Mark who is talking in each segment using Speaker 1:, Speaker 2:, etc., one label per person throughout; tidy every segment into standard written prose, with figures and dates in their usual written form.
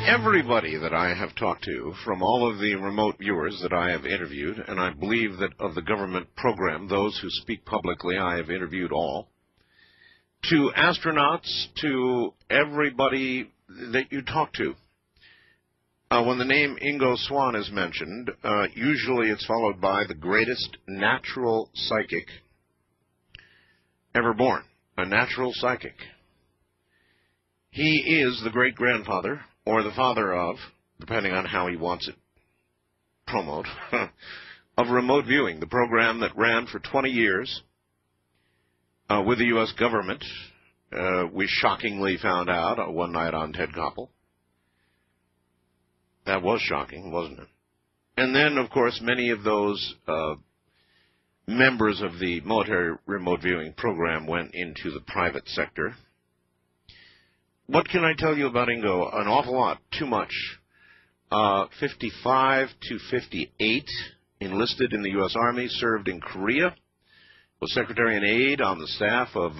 Speaker 1: Everybody that I have talked to, from all of the remote viewers that I have interviewed, and I believe that of the government program, those who speak publicly, I have interviewed all, to astronauts, to everybody that you talk to. When the name Ingo Swann is mentioned, usually it's followed by the greatest natural psychic ever born, a natural psychic. He is the great-grandfather, or the father of, depending on how he wants it promoted, of remote viewing, the program that ran for 20 years with the U.S. government. We shockingly found out one night on Ted Koppel. That was shocking, wasn't it? And then, of course, many of those members of the military remote viewing program went into the private sector. What can I tell you about Ingo? An awful lot, too much. 55 to 58, enlisted in the U.S. Army, served in Korea, was Secretary and Aide on the staff of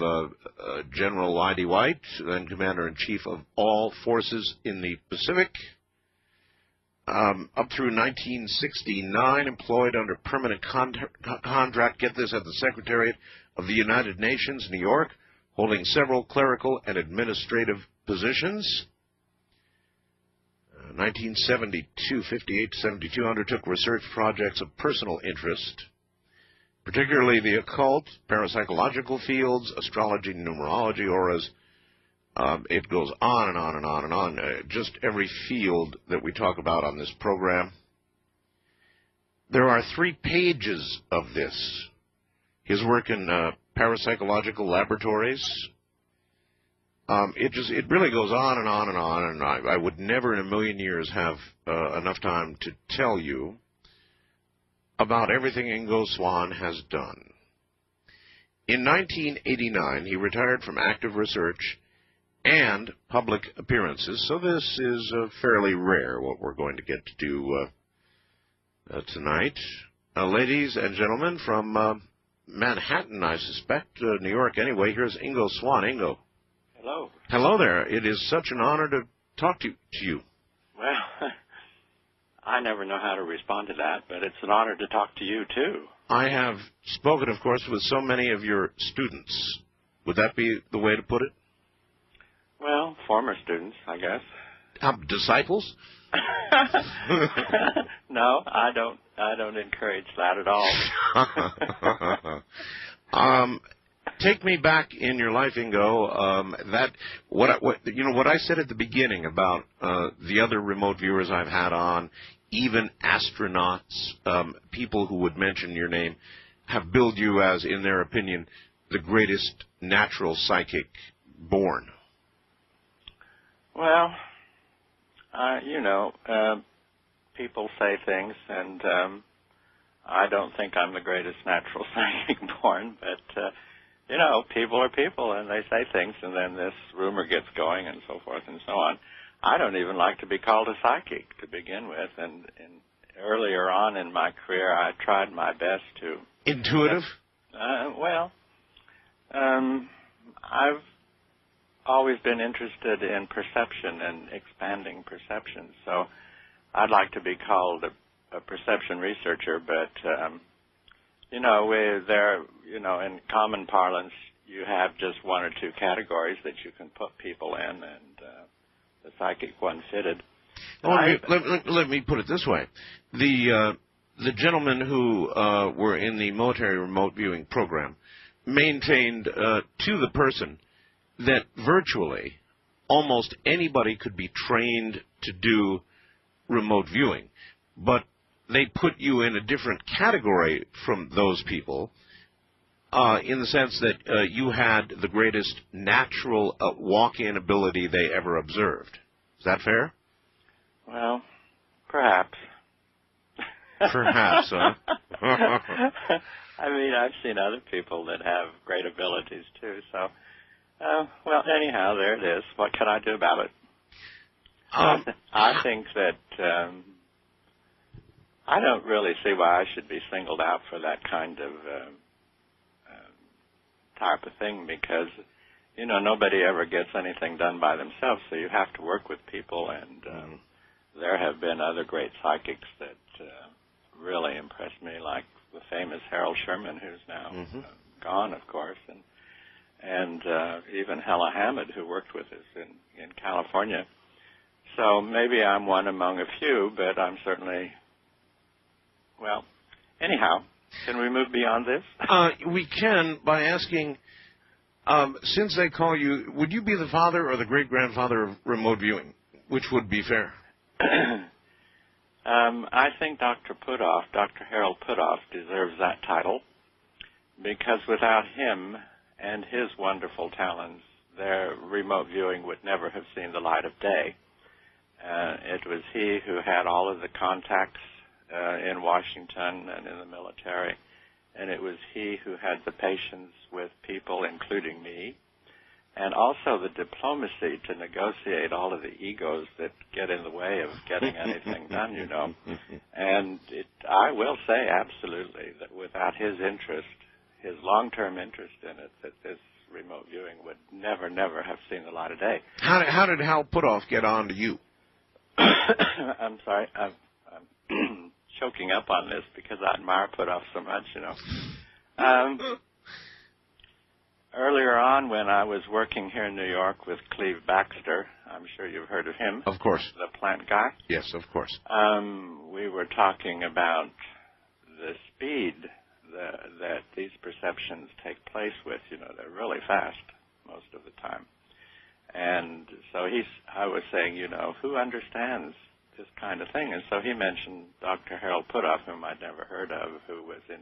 Speaker 1: General I.D. White, then Commander-in-Chief of all forces in the Pacific. Up through 1969, employed under permanent contract, get this, at the Secretariat of the United Nations, New York, holding several clerical and administrative positions. 1972, 58 to 72, undertook research projects of personal interest, particularly the occult, parapsychological fields, astrology, numerology, auras. It goes on and on and on and on. Just every field that we talk about on this program. There are 3 pages of this. His work in parapsychological laboratories. It really goes on and on and on, and I would never in a million years have enough time to tell you about everything Ingo Swann has done. In 1989, he retired from active research and public appearances, so this is fairly rare, what we're going to get to do tonight. Ladies and gentlemen, from Manhattan, I suspect, New York anyway, here's Ingo Swann. Ingo.
Speaker 2: Hello.
Speaker 1: Hello there. It is such an honor to talk to you.
Speaker 2: Well, I never know how to respond to that, but it's an honor to talk to you, too.
Speaker 1: I have spoken, of course, with so many of your students. Would that be the way to put it?
Speaker 2: Well, former students, I guess.
Speaker 1: Disciples?
Speaker 2: No, I don't encourage that at all.
Speaker 1: Take me back in your life, Ingo. What I said at the beginning about the other remote viewers I've had on, even astronauts, people who would mention your name, have billed you as, in their opinion, the greatest natural psychic born.
Speaker 2: Well, people say things, and I don't think I'm the greatest natural psychic born, but, people are people, and they say things, and then this rumor gets going, and so forth and so on. I don't even like to be called a psychic to begin with, and earlier on in my career, I tried my best to...
Speaker 1: Intuitive?
Speaker 2: I've always been interested in perception and expanding perception, so I'd like to be called a perception researcher, but, in common parlance, you have just 1 or 2 categories that you can put people in, and the psychic one fitted.
Speaker 1: Let me put it this way. The gentlemen who were in the military remote viewing program maintained to the person that virtually almost anybody could be trained to do remote viewing, but they put you in a different category from those people in the sense that you had the greatest natural walk-in ability they ever observed. Is that fair?
Speaker 2: Well, perhaps.
Speaker 1: Perhaps, huh?
Speaker 2: I mean, I've seen other people that have great abilities, too, so... anyhow, there it is. What can I do about it? I think that I don't really see why I should be singled out for that kind of type of thing, because nobody ever gets anything done by themselves, so you have to work with people, and there have been other great psychics that really impressed me, like the famous Harold Sherman, who's now gone, of course, and even Hella Hammond, who worked with us in California. So maybe I'm one among a few, but I'm certainly, well, anyhow, can we move beyond this?
Speaker 1: We can by asking, since they call you, would you be the father or the great-grandfather of remote viewing? Which would be fair?
Speaker 2: I think Dr. Harold Puthoff, deserves that title, because without him and his wonderful talents, their remote viewing would never have seen the light of day. It was he who had all of the contacts in Washington and in the military, and it was he who had the patience with people, including me, and also the diplomacy to negotiate all of the egos that get in the way of getting anything done, And I will say absolutely that without his interest, his long-term interest in it, that this remote viewing would never have seen the light of day.
Speaker 1: How did Hal Puthoff get on to you?
Speaker 2: I'm sorry, I'm choking up on this because I admire Puthoff so much, Earlier on, when I was working here in New York with Cleve Baxter, I'm sure you've heard of him.
Speaker 1: Of course.
Speaker 2: The plant guy.
Speaker 1: Yes, of course.
Speaker 2: We were talking about the speed that these perceptions take place with. They're really fast most of the time. And so I was saying, who understands this kind of thing? And so he mentioned Dr. Harold Puthoff, whom I'd never heard of, who was a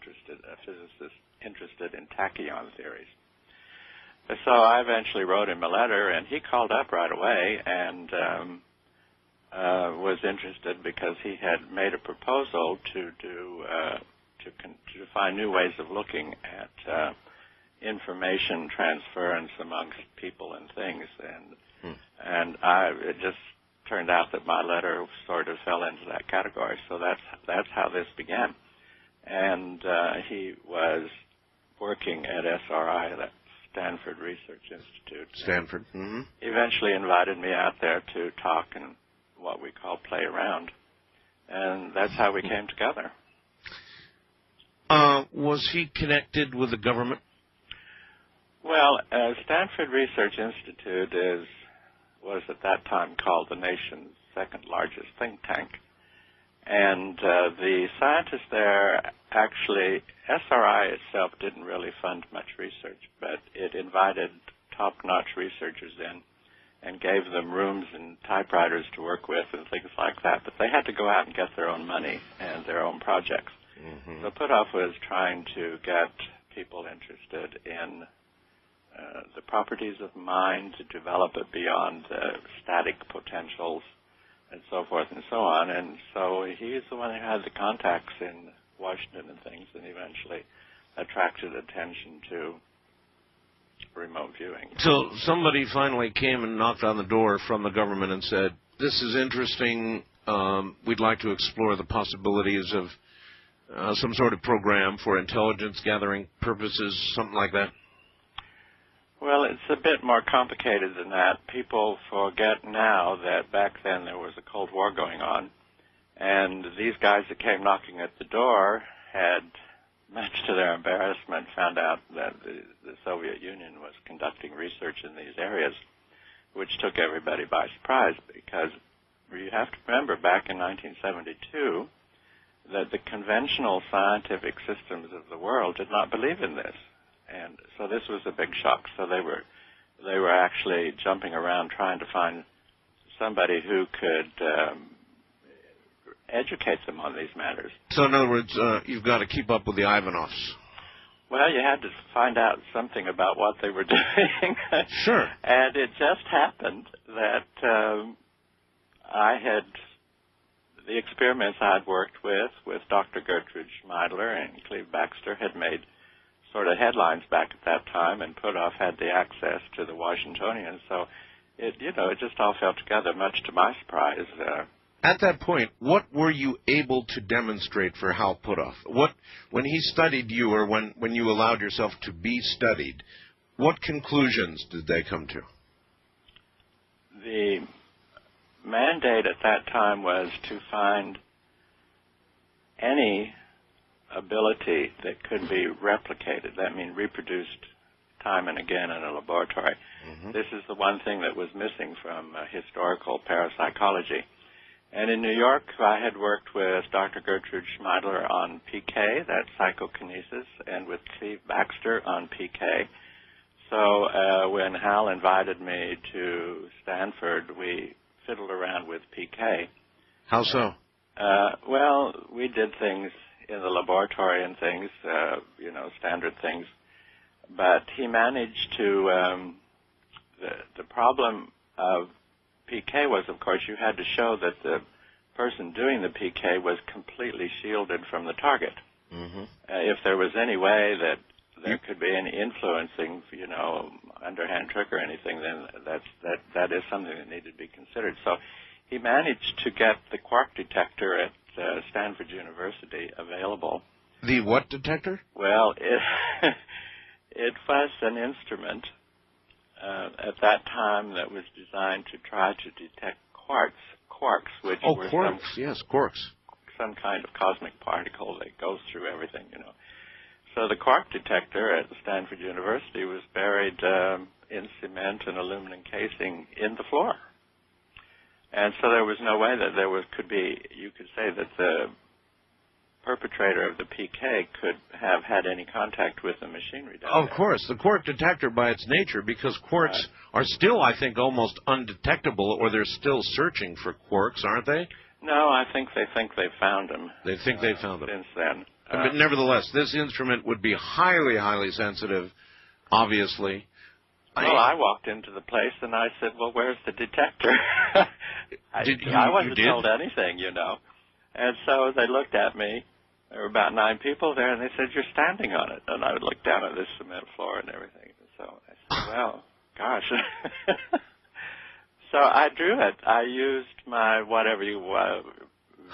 Speaker 2: physicist interested in tachyon theories. So I eventually wrote him a letter, and he called up right away and was interested because he had made a proposal to find new ways of looking at information transference amongst people and things, and it just turned out that my letter sort of fell into that category. So that's how this began, and he was working at SRI, that Stanford Research Institute.
Speaker 1: Stanford. Mm-hmm.
Speaker 2: Eventually invited me out there to talk and what we call play around, and that's how we came together.
Speaker 1: Was he connected with the government?
Speaker 2: Well, Stanford Research Institute was at that time called the nation's second largest think tank. And the scientists there actually, SRI itself didn't really fund much research, but it invited top-notch researchers in and gave them rooms and typewriters to work with and things like that. But they had to go out and get their own money and their own projects. So Puthoff was trying to get people interested in the properties of mind, to develop it beyond static potentials, and so forth and so on. And so he's the one who had the contacts in Washington and things, and eventually attracted attention to remote viewing.
Speaker 1: So somebody finally came and knocked on the door from the government and said, this is interesting, we'd like to explore the possibilities of some sort of program for intelligence gathering purposes, something like that?
Speaker 2: Well, it's a bit more complicated than that. People forget now that back then there was a Cold War going on, and these guys that came knocking at the door had, much to their embarrassment, found out that the Soviet Union was conducting research in these areas, which took everybody by surprise, because you have to remember back in 1972 that the conventional scientific systems of the world did not believe in this. And so this was a big shock. So they were actually jumping around trying to find somebody who could educate them on these matters.
Speaker 1: So in other words, you've got to keep up with the Ivanovs.
Speaker 2: Well, you had to find out something about what they were doing.
Speaker 1: Sure.
Speaker 2: And it just happened that the experiments I'd worked with Dr. Gertrude Schmeidler and Cleve Baxter had made sort of headlines back at that time, and Puthoff had the access to the Washingtonians, so it just all fell together, much to my surprise.
Speaker 1: At that point, what were you able to demonstrate for Hal Puthoff? When he studied you, or when you allowed yourself to be studied, What conclusions did they come to?
Speaker 2: The mandate at that time was to find any ability that could be replicated. That means reproduced time and again in a laboratory.
Speaker 1: Mm-hmm.
Speaker 2: This is the one thing that was missing from historical parapsychology. And in New York, I had worked with Dr. Gertrude Schmeidler on PK, that's psychokinesis, and with Cleve Baxter on PK. So when Hal invited me to Stanford, we fiddled around with PK.
Speaker 1: How so?
Speaker 2: Well, we did things in the laboratory and things, standard things. But he managed to, the problem of PK was, of course, you had to show that the person doing the PK was completely shielded from the target.
Speaker 1: Mm-hmm.
Speaker 2: If there was any way that there could be any influencing, underhand trick or anything, then that is something that needed to be considered. So he managed to get the quark detector at Stanford University available.
Speaker 1: The what detector?
Speaker 2: Well, it was an instrument at that time that was designed to try to detect quarks, which were
Speaker 1: quarks.
Speaker 2: Some kind of cosmic particle that goes through everything, So the quark detector at Stanford University was buried in cement and aluminum casing in the floor. And so there was no way that you could say that the perpetrator of the PK could have had any contact with the machinery down there.
Speaker 1: Of course, the quark detector by its nature, because quarks are still, I think, almost undetectable, or they're still searching for quarks, aren't they?
Speaker 2: No, I think they found them.
Speaker 1: They think they found them.
Speaker 2: Since then.
Speaker 1: But nevertheless, this instrument would be highly, highly sensitive, obviously.
Speaker 2: Well, I walked into the place and I said, well, where's the detector? I wasn't told anything, And so they looked at me. There were about 9 people there, and they said, you're standing on it. And I would look down at this cement floor and everything. And so I said, well, gosh. So I drew it. I used my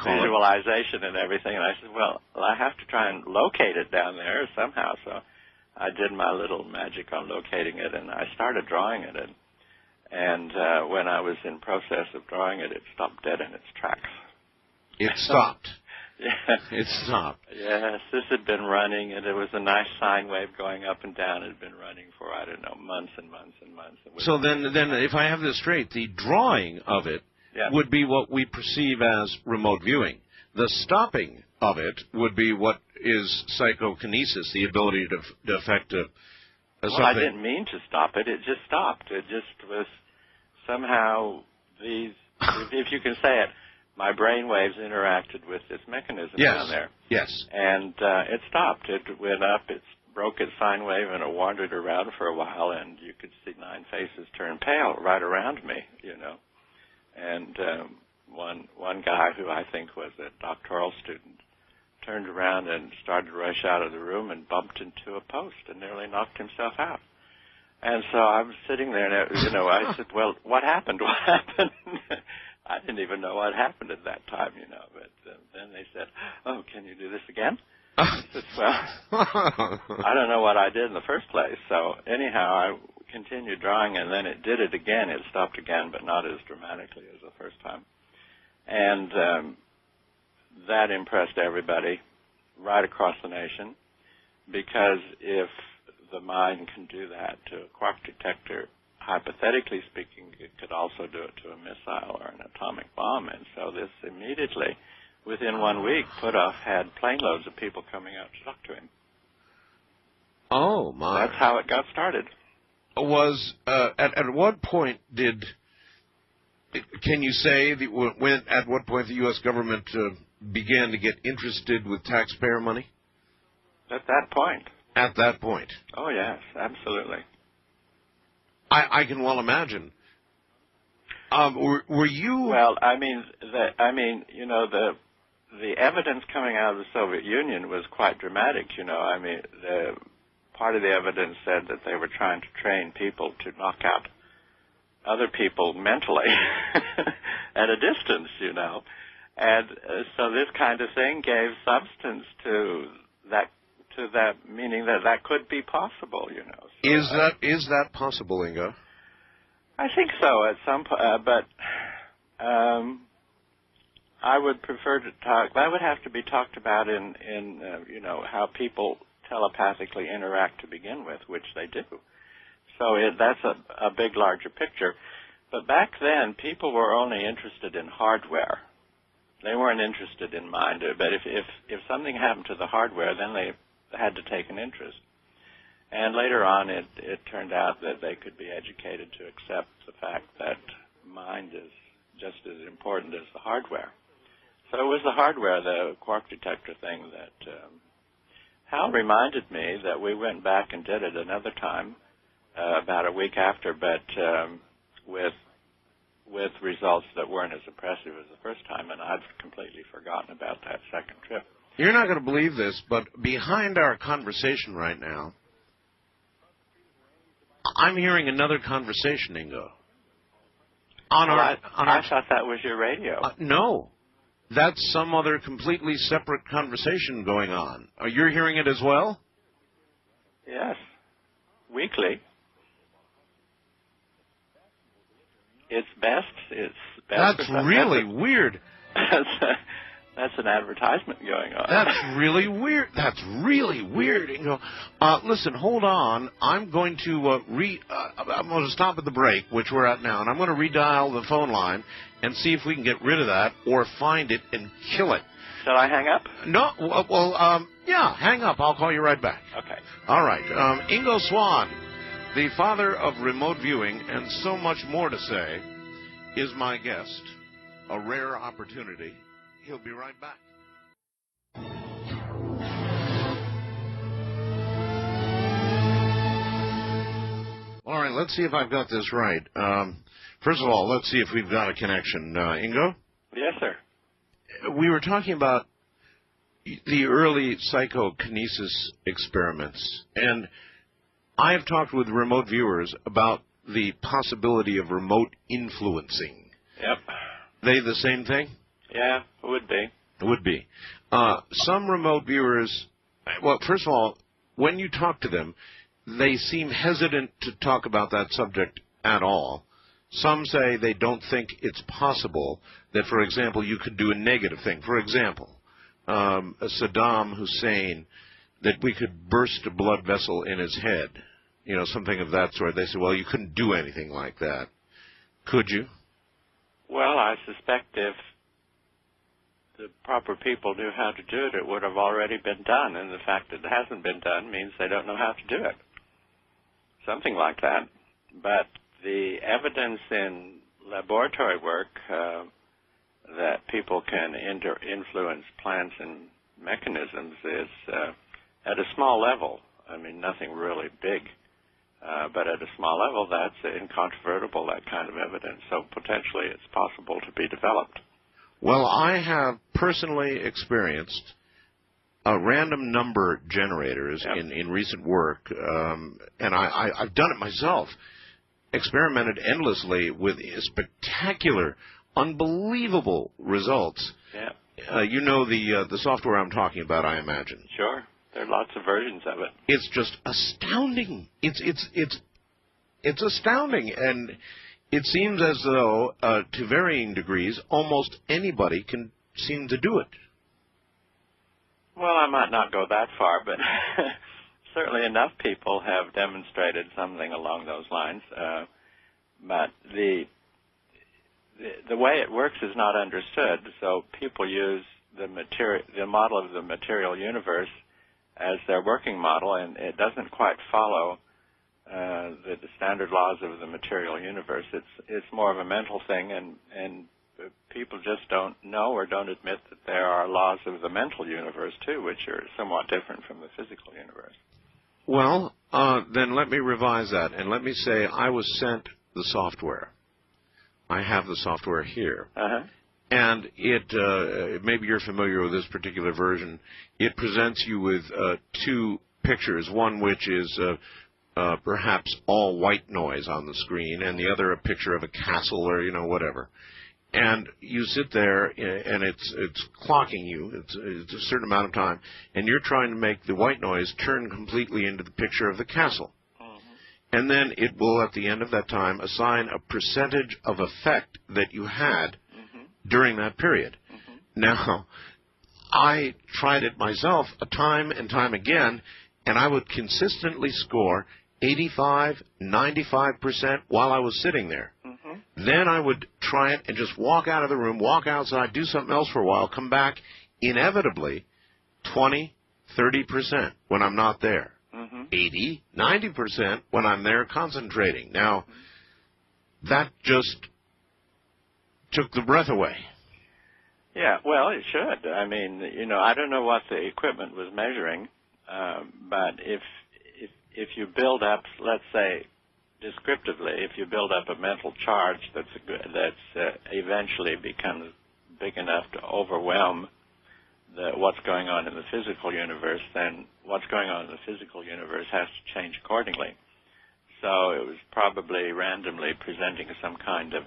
Speaker 2: visualization and everything. And I said, well, I have to try and locate it down there somehow. So I did my little magic on locating it, and I started drawing it. And when I was in process of drawing it, it stopped dead in its tracks.
Speaker 1: It stopped.
Speaker 2: Yeah.
Speaker 1: It stopped.
Speaker 2: Yes, this had been running, and it was a nice sine wave going up and down. It had been running for, months and months and months.
Speaker 1: So then, if I have this straight, the drawing of it would be what we perceive as remote viewing. The stopping of it would be what is psychokinesis, the ability to affect something.
Speaker 2: Well, I didn't mean to stop it. It just stopped. It just was somehow these, if you can say it, my brain waves interacted with this mechanism down there.
Speaker 1: Yes.
Speaker 2: And it stopped. It went up, it broke its sine wave, and it wandered around for a while, and you could see 9 faces turn pale right around me, And one guy who I think was a doctoral student turned around and started to rush out of the room and bumped into a post and nearly knocked himself out. And so I was sitting there, and, I said, well, what happened? What happened? I didn't even know what happened at that time, but then they said, oh, can you do this again? I said, well, I don't know what I did in the first place. So anyhow, I continued drawing, and then it did it again. It stopped again, but not as dramatically as the first time. And that impressed everybody right across the nation, because if the mind can do that to a quark detector, hypothetically speaking, it could also do it to a missile or an atomic bomb. And so this immediately, within 1 week, Puthoff had plane loads of people coming out to talk to him.
Speaker 1: Oh, my.
Speaker 2: That's how it got started.
Speaker 1: Was, at what point can you say, at what point the U.S. government began to get interested with taxpayer money?
Speaker 2: At that point.
Speaker 1: At that point.
Speaker 2: Oh, yes, absolutely.
Speaker 1: I can well imagine. Were you?
Speaker 2: Well, the evidence coming out of the Soviet Union was quite dramatic. The part of the evidence said that they were trying to train people to knock out other people mentally at a distance. And so this kind of thing gave substance to to that, meaning that could be possible, you know. So,
Speaker 1: Is that possible, Ingo?
Speaker 2: I think so at some point, but I would prefer to talk. That would have to be talked about in you know, how people telepathically interact to begin with, which they do. So that's a big, larger picture. But back then, people were only interested in hardware. They weren't interested in mind. But if something happened to the hardware, then they had to take an interest. And later on, it turned out that they could be educated to accept the fact that mind is just as important as the hardware. So it was the hardware, the quark detector thing, that Hal reminded me that we went back and did it another time, about a week after, but with results that weren't as impressive as the first time, and I've completely forgotten about that second trip.
Speaker 1: You're not going to believe this, but behind our conversation right now, I'm hearing another conversation, Ingo.
Speaker 2: I thought that was your radio.
Speaker 1: No. That's some other completely separate conversation going on. You're hearing it as well?
Speaker 2: Yes. Weekly. It's best.
Speaker 1: That's really weird.
Speaker 2: That's an advertisement going on.
Speaker 1: That's really weird. That's really weird, Ingo. Listen, hold on. I'm going to I'm going to stop at the break, which we're at now, and I'm going to redial the phone line and see if we can get rid of that or find it and kill it.
Speaker 2: Shall I hang up?
Speaker 1: No. Yeah, hang up. I'll call you right back.
Speaker 2: Okay.
Speaker 1: All right. Ingo Swann, the father of remote viewing and so much more to say, is my guest. A rare opportunity. He'll be right back. All right, let's see if I've got this right. First of all, let's see if we've got a connection. Ingo?
Speaker 2: Yes, sir.
Speaker 1: We were talking about the early psychokinesis experiments, and I have talked with remote viewers about the possibility of remote influencing.
Speaker 2: Yep.
Speaker 1: They the same thing?
Speaker 2: Yeah, it would be.
Speaker 1: It would be. Some remote viewers, well, first of all, when you talk to them, they seem hesitant to talk about that subject at all. Some say they don't think it's possible that, for example, you could do a negative thing. For example, Saddam Hussein, that we could burst a blood vessel in his head, you know, something of that sort. They say, well, you couldn't do anything like that. Could you?
Speaker 2: Well, I suspect if the proper people knew how to do it, it would have already been done. And the fact that it hasn't been done means they don't know how to do it. Something like that. But the evidence in laboratory work that people can influence plants and mechanisms is at a small level. I mean, nothing really big. But at a small level, that's incontrovertible, that kind of evidence. So potentially it's possible to be developed.
Speaker 1: Well, I have personally experienced random number generators in recent work, and I've done it myself, experimented endlessly with spectacular, unbelievable results.
Speaker 2: Yeah.
Speaker 1: You know the software I'm talking about, I imagine.
Speaker 2: Sure. There are lots of versions of it.
Speaker 1: It's just astounding. It's astounding, and it seems as though, to varying degrees, almost anybody can seem to do it.
Speaker 2: Well, I might not go that far, but certainly enough people have demonstrated something along those lines. But the way it works is not understood, so people use the model of the material universe as their working model, and it doesn't quite follow the standard laws of the material universe. It's more of a mental thing, and people just don't know or don't admit that there are laws of the mental universe too, which are somewhat different from the physical universe.
Speaker 1: Well, then let me revise that, and let me say I was sent the software. I have the software here.
Speaker 2: Uh-huh.
Speaker 1: And maybe you're familiar with this particular version. It presents you with two pictures, one which is perhaps all white noise on the screen, and the other a picture of a castle or, whatever. and you sit there, and it's clocking you. It's a certain amount of time, and you're trying to make the white noise turn completely into the picture of the castle. And then it will, at the end of that time, assign a percentage of effect that you had during that period. Now, I tried it myself time and time again, and I would consistently score 85, 95% while I was sitting there. Then I would try it and just walk out of the room, walk outside, do something else for a while, come back, inevitably 20, 30% when I'm not there. 80, 90% when I'm there concentrating. Now, that just took the breath away.
Speaker 2: Yeah, well, it should. I mean, I don't know what the equipment was measuring, but if you build up, let's say, descriptively, if you build up a mental charge that's eventually becomes big enough to overwhelm what's going on in the physical universe, then what's going on in the physical universe has to change accordingly. So it was probably randomly presenting some kind of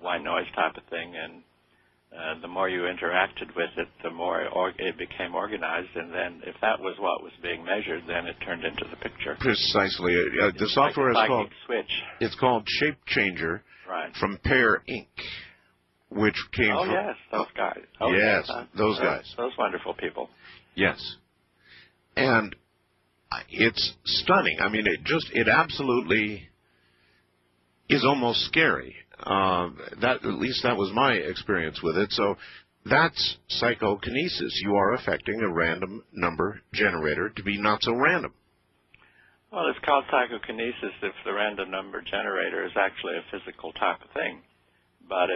Speaker 2: white noise type of thing, and the more you interacted with it, the more it became organized, and then if that was what was being measured, then it turned into the picture.
Speaker 1: Precisely. The software
Speaker 2: like
Speaker 1: is called
Speaker 2: Switch.
Speaker 1: It's called Shape Changer,
Speaker 2: right,
Speaker 1: from Pear Inc., which came from...
Speaker 2: yes, those guys.
Speaker 1: Yes, those guys.
Speaker 2: Those wonderful people.
Speaker 1: Yes. And it's stunning. I mean, it absolutely is almost scary. At least that was my experience with it. So that's psychokinesis. You are affecting a random number generator to be not so random.
Speaker 2: Well, it's called psychokinesis if the random number generator is actually a physical type of thing. But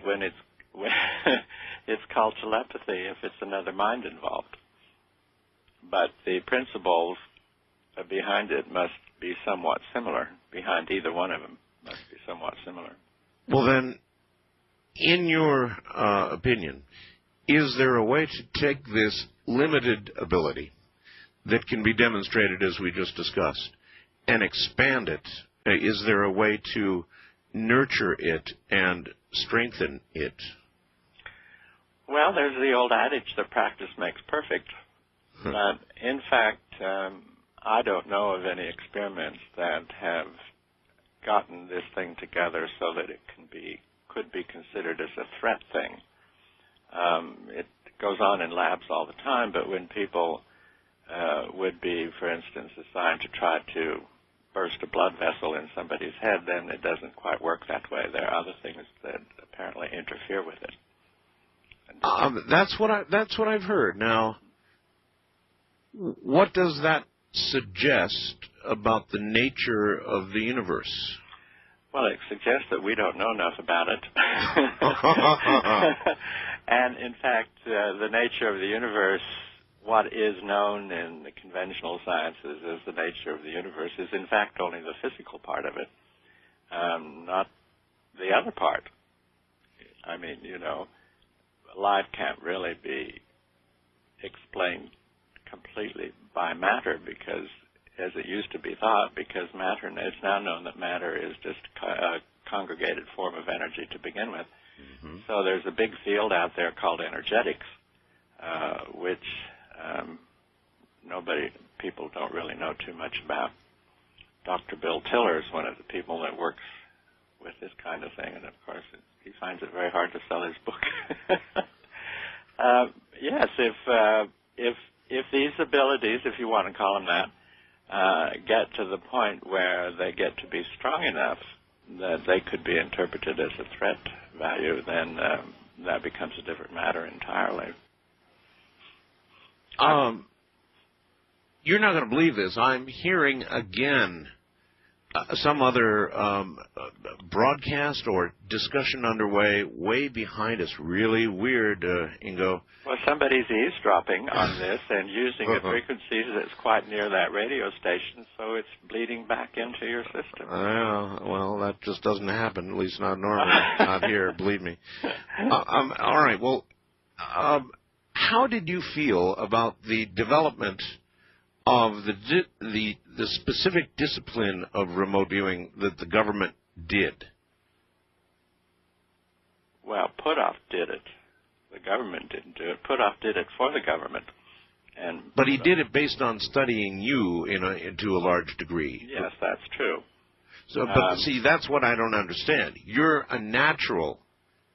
Speaker 2: when it's called telepathy if it's another mind involved. But the principles behind it must be somewhat similar. Behind either one of them must be somewhat similar.
Speaker 1: Well, then, in your opinion, is there a way to take this limited ability that can be demonstrated, as we just discussed, and expand it? Is there a way to nurture it and strengthen it?
Speaker 2: Well, there's the old adage that practice makes perfect. But in fact, I don't know of any experiments that have gotten this thing together so that it could be considered as a threat thing. It goes on in labs all the time, but when people would be, for instance, assigned to try to burst a blood vessel in somebody's head, then it doesn't quite work that way. There are other things that apparently interfere with it.
Speaker 1: That's what I've heard. Now, what does that suggest about the nature of the universe?
Speaker 2: Well, it suggests that we don't know enough about it. And in fact, the nature of the universe, what is known in the conventional sciences as the nature of the universe, is in fact only the physical part of it, not the other part. I mean, life can't really be explained completely by matter because, as it used to be thought, because matter, it's now known that matter is just a congregated form of energy to begin with. So there's a big field out there called energetics, which people don't really know too much about. Dr. Bill Tiller is one of the people that works with this kind of thing, and of course he finds it very hard to sell his book. Yes, if these abilities, if you want to call them that, get to the point where they get to be strong enough that they could be interpreted as a threat value, then that becomes a different matter entirely.
Speaker 1: You're not going to believe this. I'm hearing again some other broadcast or discussion underway way behind us. Really weird, Ingo.
Speaker 2: Well, somebody's eavesdropping on this and using a frequency that's quite near that radio station, so it's bleeding back into your system.
Speaker 1: Well, that just doesn't happen, at least not normally. Not here, believe me. All right, well, how did you feel about the development of the specific discipline of remote viewing that the government did?
Speaker 2: Well, Puthoff did it. The government didn't do it. Puthoff did it for the government.
Speaker 1: But he did it based on studying you to a large degree.
Speaker 2: Yes, that's true.
Speaker 1: So, but see, that's what I don't understand. You're a natural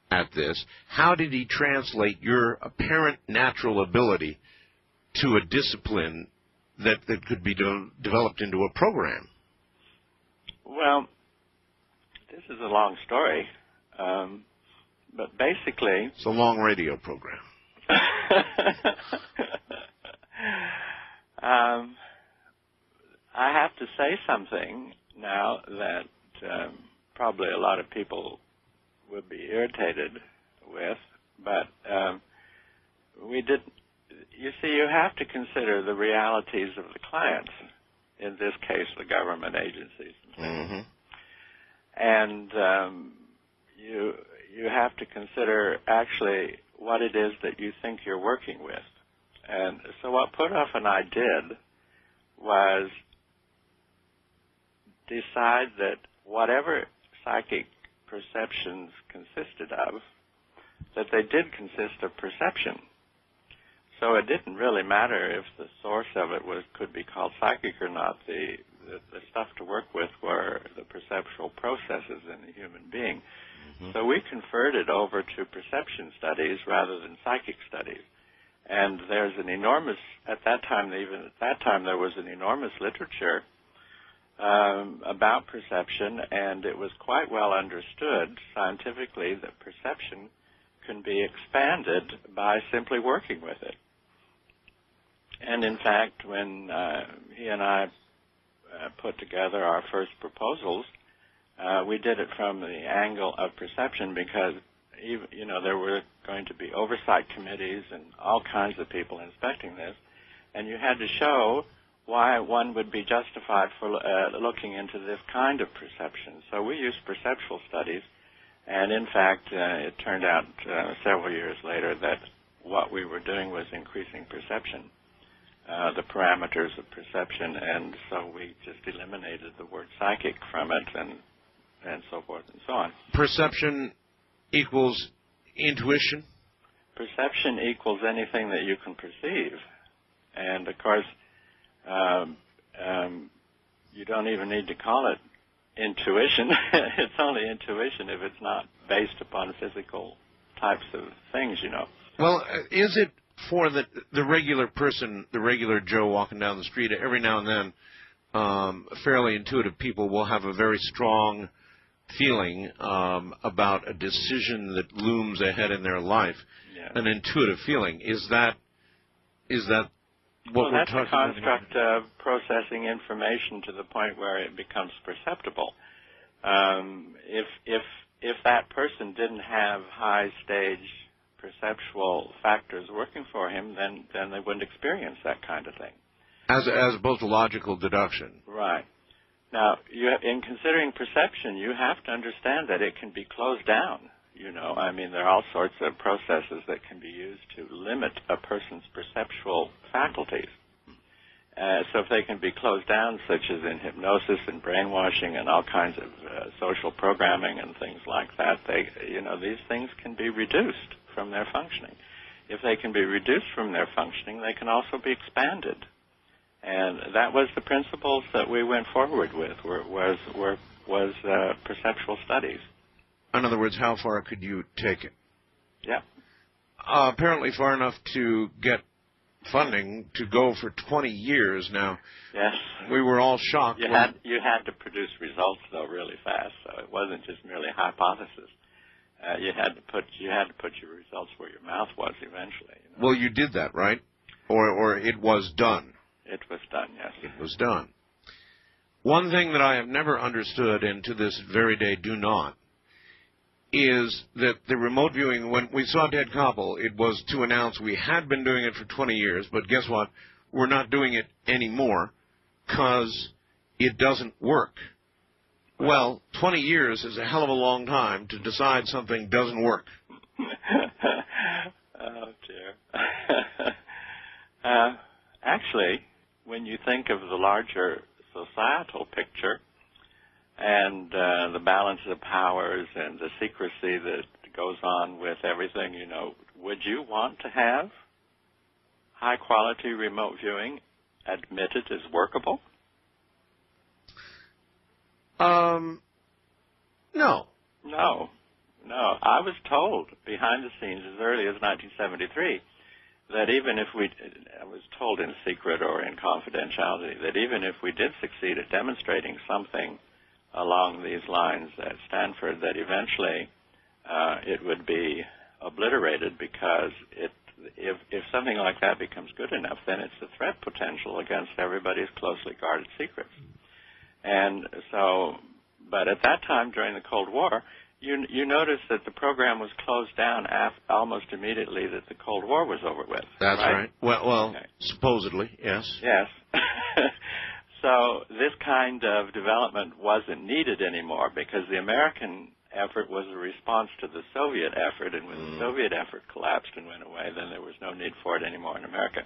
Speaker 1: at this. How did he translate your apparent natural ability to a discipline that could be developed into a program?
Speaker 2: Well, this is a long story, but basically...
Speaker 1: It's a long radio program.
Speaker 2: I have to say something now that probably a lot of people would be irritated with, but we did. You see, you have to consider the realities of the clients, in this case, the government agencies.
Speaker 1: Mm-hmm.
Speaker 2: And you have to consider actually what it is that you think you're working with. And so what Puthoff and I did was decide that whatever psychic perceptions consisted of, that they did consist of perception. So it didn't really matter if the source of it could be called psychic or not. The stuff to work with were the perceptual processes in the human being. Mm-hmm. So we converted over to perception studies rather than psychic studies. And there's an enormous, even at that time, there was an enormous literature about perception, and it was quite well understood scientifically that perception can be expanded by simply working with it. And in fact, when he and I put together our first proposals, we did it from the angle of perception because there were going to be oversight committees and all kinds of people inspecting this, and you had to show why one would be justified for looking into this kind of perception. So we used perceptual studies, and in fact, it turned out several years later that what we were doing was increasing perception, the parameters of perception, and so we just eliminated the word psychic from it, and so forth and so on.
Speaker 1: Perception equals intuition?
Speaker 2: Perception equals anything that you can perceive. And, of course, you don't even need to call it intuition. It's only intuition if it's not based upon physical types of things,
Speaker 1: Well, is it for the regular person, the regular Joe walking down the street, every now and then fairly intuitive people will have a very strong feeling about a decision that looms ahead in their life,
Speaker 2: yes.
Speaker 1: An intuitive feeling. Is that what we're talking about?
Speaker 2: That's a construct of processing information to the point where it becomes perceptible. If that person didn't have high stage perceptual factors working for him, then they wouldn't experience that kind of thing.
Speaker 1: As opposed to logical deduction.
Speaker 2: Right. Now, in considering perception, you have to understand that it can be closed down. There are all sorts of processes that can be used to limit a person's perceptual faculties. So if they can be closed down, such as in hypnosis and brainwashing and all kinds of social programming and things like that, these things can be reduced from their functioning. If they can be reduced from their functioning, they can also be expanded. And that was the principles that we went forward with, was perceptual studies.
Speaker 1: In other words, how far could you take it?
Speaker 2: Yeah.
Speaker 1: Apparently far enough to get funding to go for 20 years now.
Speaker 2: Yes.
Speaker 1: We were all shocked.
Speaker 2: You had to produce results, though, really fast, so it wasn't just merely hypothesis. You had to put your results where your mouth was eventually.
Speaker 1: Well, you did that, right? Or it was done.
Speaker 2: It was done, yes.
Speaker 1: It was done. One thing that I have never understood, and to this very day do not, is that the remote viewing, when we saw Dead Koppel, it was to announce we had been doing it for 20 years, but guess what? We're not doing it anymore because it doesn't work. Well, 20 years is a hell of a long time to decide something doesn't work.
Speaker 2: Oh, dear. Actually, when you think of the larger societal picture and the balance of powers and the secrecy that goes on with everything, would you want to have high-quality remote viewing admitted as workable?
Speaker 1: No.
Speaker 2: No. I was told behind the scenes as early as 1973 that even if I was told in secret or in confidentiality, that even if we did succeed at demonstrating something along these lines at Stanford, that eventually it would be obliterated because if something like that becomes good enough, then it's a threat potential against everybody's closely guarded secrets. And so, but at that time during the Cold War, you notice that the program was closed down almost immediately that the Cold War was over with.
Speaker 1: That's right. Well,
Speaker 2: okay.
Speaker 1: Supposedly, yes.
Speaker 2: Yes. So this kind of development wasn't needed anymore because the American effort was a response to the Soviet effort, and when the Soviet effort collapsed and went away, then there was no need for it anymore in America.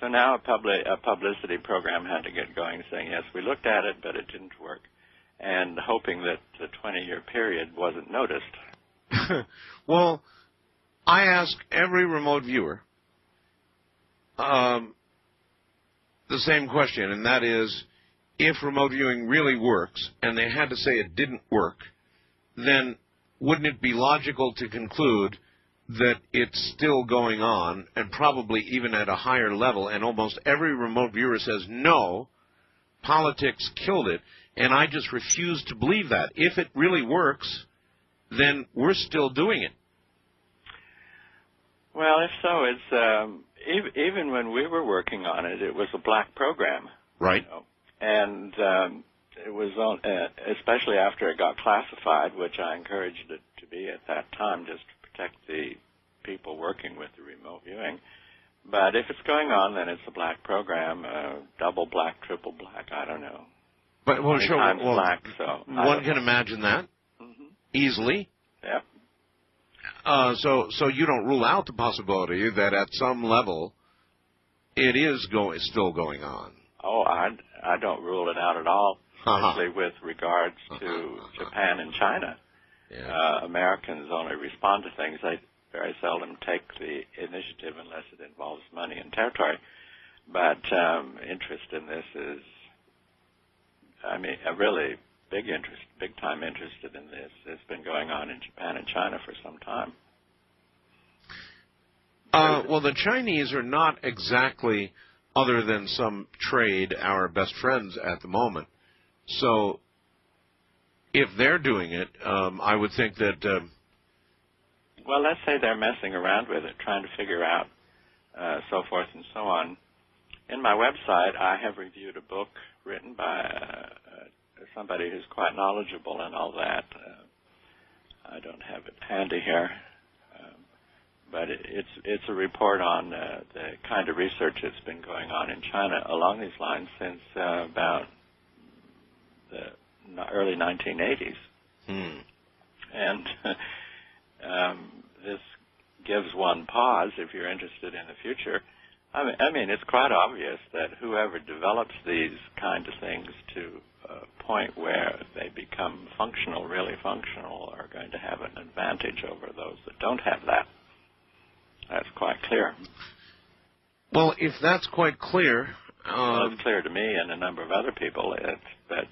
Speaker 2: So now a publicity program had to get going saying, yes, we looked at it, but it didn't work, and hoping that the 20-year period wasn't noticed.
Speaker 1: Well, I ask every remote viewer the same question, and that is, if remote viewing really works, and they had to say it didn't work, then wouldn't it be logical to conclude that it's still going on, and probably even at a higher level, and almost every remote viewer says, no, politics killed it, and I just refuse to believe that. If it really works, then we're still doing it.
Speaker 2: Well, if so, it's even when we were working on it, it was a black program.
Speaker 1: Right.
Speaker 2: And it was on, especially after it got classified, which I encouraged it to be at that time, just to protect the people working with the remote viewing. But if it's going on, then it's a black program, double black, triple black, I don't know.
Speaker 1: But well, sure,
Speaker 2: times
Speaker 1: well,
Speaker 2: black, so
Speaker 1: one can imagine that easily.
Speaker 2: Yep.
Speaker 1: So you don't rule out the possibility that at some level it is still going on.
Speaker 2: Oh, I don't rule it out at all, especially with regards to Japan and China. Yeah. Americans only respond to things. They very seldom take the initiative unless it involves money and territory. But interest in this is, I mean, a really big interest, big time interested in this. It's been going on in Japan and China for some time.
Speaker 1: Well, the Chinese are not exactly, other than some trade, our best friends at the moment. So if they're doing it, I would think that...
Speaker 2: well, let's say they're messing around with it, trying to figure out so forth and so on. In my website, I have reviewed a book written by somebody who's quite knowledgeable in all that. I don't have it handy here. But it's a report on the kind of research that's been going on in China along these lines since about the early 1980s. And this gives one pause if you're interested in the future. I mean, it's quite obvious that whoever develops these kind of things to a point where they become functional, really functional, are going to have an advantage over those that don't have that. That's quite clear.
Speaker 1: Well, if that's quite clear...
Speaker 2: well, it's clear to me and a number of other people that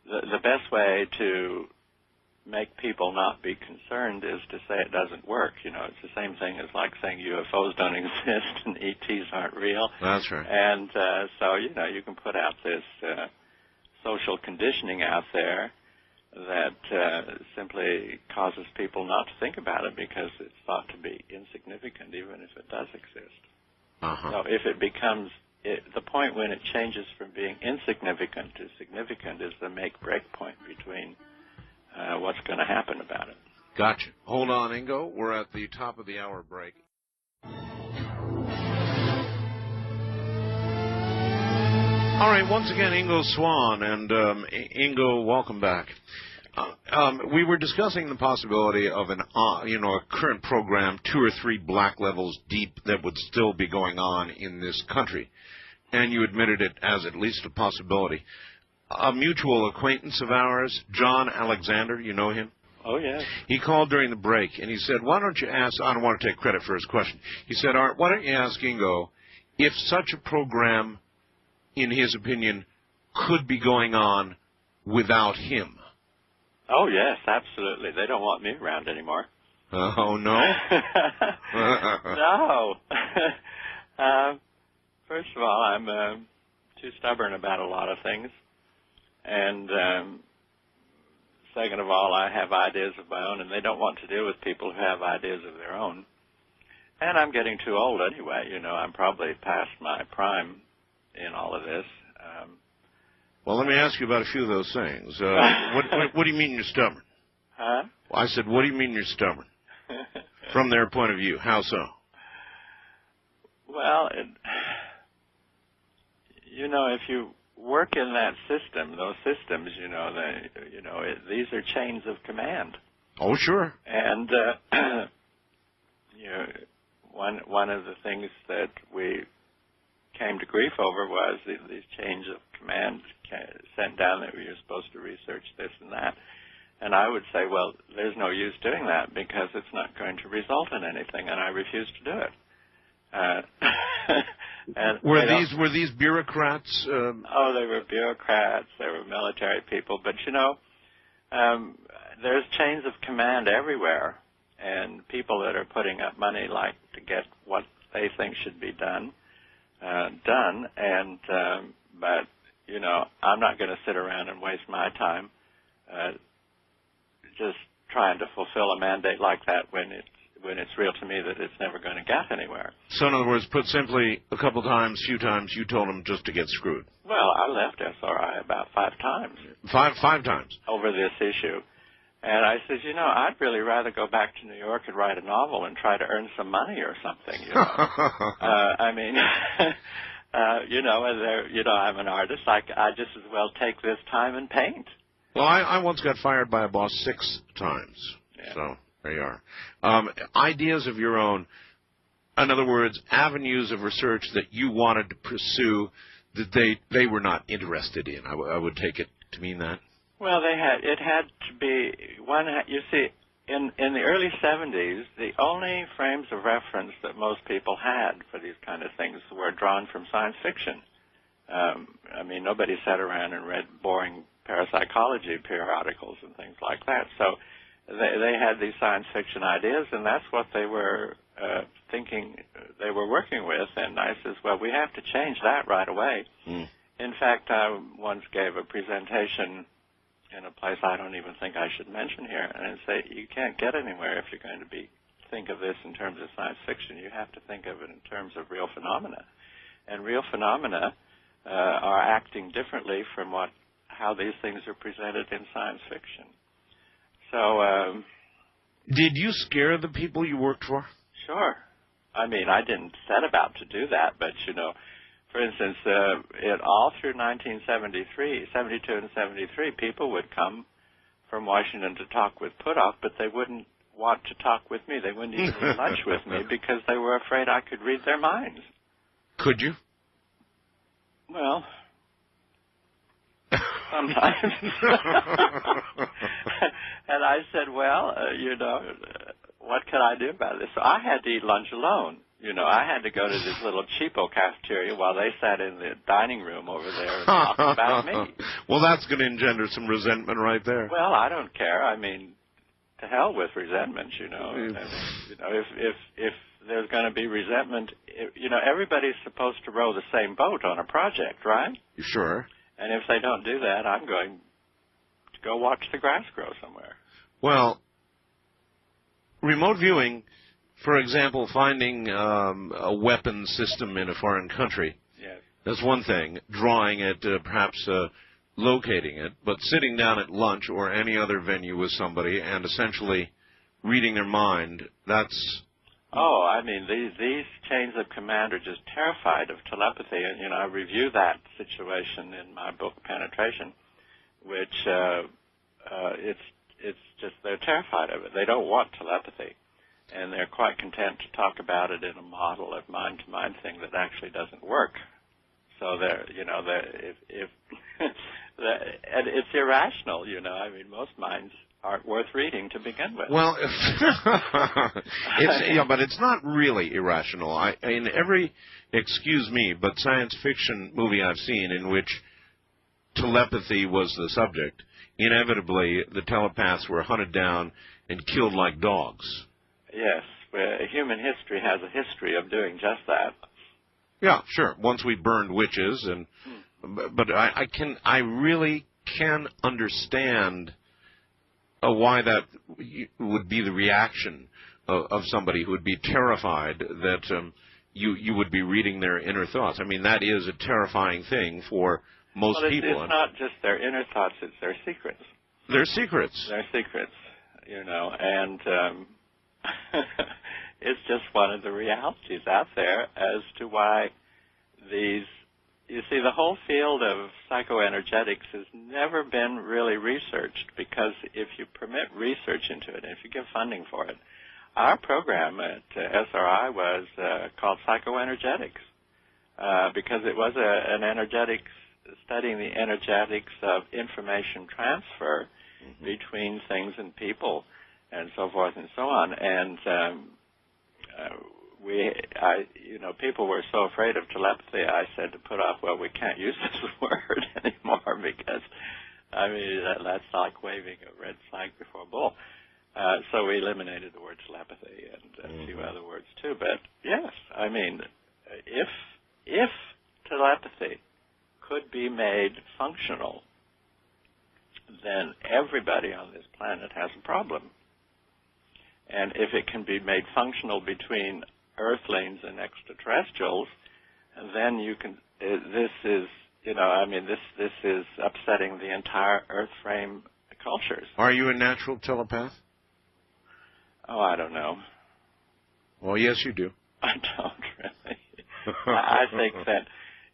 Speaker 2: the best way to make people not be concerned is to say it doesn't work. You know, it's the same thing as like saying UFOs don't exist and ETs aren't real.
Speaker 1: That's right.
Speaker 2: And so, you know, you can put out this social conditioning out there that simply causes people not to think about it because it's thought to be insignificant even if it does exist. So if it becomes, the point when it changes from being insignificant to significant is the make-break point between what's going to happen about it.
Speaker 1: Gotcha. Hold on, Ingo. We're at the top of the hour break. All right, once again, Ingo Swann, and Ingo, welcome back. We were discussing the possibility of a current program 2 or 3 black levels deep that would still be going on in this country, and you admitted it as at least a possibility. A mutual acquaintance of ours, John Alexander, you know him?
Speaker 2: Oh, yes.
Speaker 1: He called during the break, and he said, why don't you ask, I don't want to take credit for his question. He said, Art, why don't you ask Ingo if such a program, in his opinion, could be going on without him?
Speaker 2: Oh, yes, absolutely. They don't want me around anymore.
Speaker 1: Oh, no?
Speaker 2: No. First of all, I'm too stubborn about a lot of things. And second of all, I have ideas of my own, and they don't want to deal with people who have ideas of their own. And I'm getting too old anyway. You know, I'm probably past my prime in all of this.
Speaker 1: Well, let me ask you about a few of those things. What do you mean you're stubborn?
Speaker 2: Huh?
Speaker 1: I said, what do you mean you're stubborn? From their point of view, how so?
Speaker 2: Well, you know, if you work in that system, those systems, these are chains of command.
Speaker 1: Oh, sure.
Speaker 2: And one of the things that we came to grief over was these chains of command sent down that we were supposed to research this and that. And I would say, well, there's no use doing that because it's not going to result in anything, and I refuse to do it. And
Speaker 1: were these bureaucrats?
Speaker 2: Oh, they were bureaucrats. They were military people. But, there's chains of command everywhere, and people that are putting up money like to get what they think should be done. But, I'm not going to sit around and waste my time just trying to fulfill a mandate like that when it's real to me that it's never going to get anywhere.
Speaker 1: So in other words, put simply, a few times, you told them just to get screwed.
Speaker 2: Well, I left SRI about 5 times.
Speaker 1: Five times?
Speaker 2: Over this issue. And I said, I'd really rather go back to New York and write a novel and try to earn some money or something, I'm an artist. I just as well take this time and paint.
Speaker 1: Well, I once got fired by a boss 6 times. Yeah. So there you are. Ideas of your own. In other words, avenues of research that you wanted to pursue that they were not interested in. I would take it to mean that.
Speaker 2: Well, it had to be one. You see, in the early 70s, the only frames of reference that most people had for these kind of things were drawn from science fiction. Nobody sat around and read boring parapsychology periodicals and things like that. So they had these science fiction ideas, and that's what they were thinking they were working with. And I says, well, we have to change that right away. Mm. In fact, I once gave a presentation in a place I don't even think I should mention here, and say you can't get anywhere if you're going to think of this in terms of science fiction. You have to think of it in terms of real phenomena, and real phenomena are acting differently from how these things are presented in science fiction. So,
Speaker 1: did you scare the people you worked for?
Speaker 2: Sure. I didn't set about to do that, but for instance, all through 1972 and 73, people would come from Washington to talk with Puthoff, but they wouldn't want to talk with me. They wouldn't even eat lunch with me because they were afraid I could read their minds.
Speaker 1: Could you?
Speaker 2: Well, sometimes. And I said, well, what can I do about this? So I had to eat lunch alone. I had to go to this little cheapo cafeteria while they sat in the dining room over there and talked about me.
Speaker 1: Well, that's going to engender some resentment right there.
Speaker 2: Well, I don't care. To hell with resentment, If there's going to be resentment, everybody's supposed to row the same boat on a project, right?
Speaker 1: Sure.
Speaker 2: And if they don't do that, I'm going to go watch the grass grow somewhere.
Speaker 1: Well, remote viewing, for example, finding a weapon system in a foreign country,
Speaker 2: yes,
Speaker 1: that's one thing. Drawing it, perhaps locating it, but sitting down at lunch or any other venue with somebody and essentially reading their mind, that's...
Speaker 2: Oh, these chains of command are just terrified of telepathy, and I review that situation in my book Penetration, which it's just they're terrified of it. They don't want telepathy, and they're quite content to talk about it in a model of mind-to-mind thing that actually doesn't work. So if And it's irrational, you know. I mean, most minds aren't worth reading to begin with.
Speaker 1: Well, but it's not really irrational. In every, excuse me, but science fiction movie I've seen in which telepathy was the subject, inevitably the telepaths were hunted down and killed like dogs.
Speaker 2: Yes, human history has a history of doing just that.
Speaker 1: Yeah, sure. Once we burned witches, but I really can understand why that would be the reaction of somebody who would be terrified that you would be reading their inner thoughts. I mean, that is a terrifying thing for most people.
Speaker 2: It's not just their inner thoughts; it's their secrets.
Speaker 1: Their secrets.
Speaker 2: Their secrets, you know, and it's just one of the realities out there as to why these. You see, the whole field of psychoenergetics has never been really researched, because if you permit research into it, and if you give funding for it, our program at SRI was called Psychoenergetics, because it was an energetics, studying the energetics of information transfer between things and people, and so forth and so on. And people were so afraid of telepathy, I said to put off, well, we can't use this word anymore, because, I mean, that's like waving a red flag before a bull. So we eliminated the word telepathy and a few other words too. But yes, I mean, if telepathy could be made functional, then everybody on this planet has a problem. And if it can be made functional between Earthlings and extraterrestrials, then you can. This is, this is upsetting the entire Earth frame cultures.
Speaker 1: Are you a natural telepath?
Speaker 2: Oh, I don't know.
Speaker 1: Well, yes, you do.
Speaker 2: I don't really. I think that,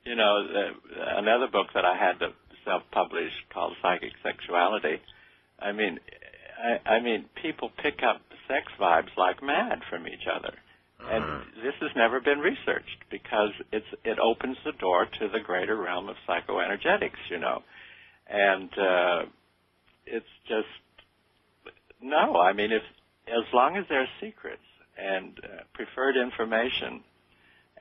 Speaker 2: another book that I had to self-publish called Psychic Sexuality. I mean, people pick up sex vibes like mad from each other. And this has never been researched, because it opens the door to the greater realm of psychoenergetics, And it's just, no, I mean, as long as there are secrets and preferred information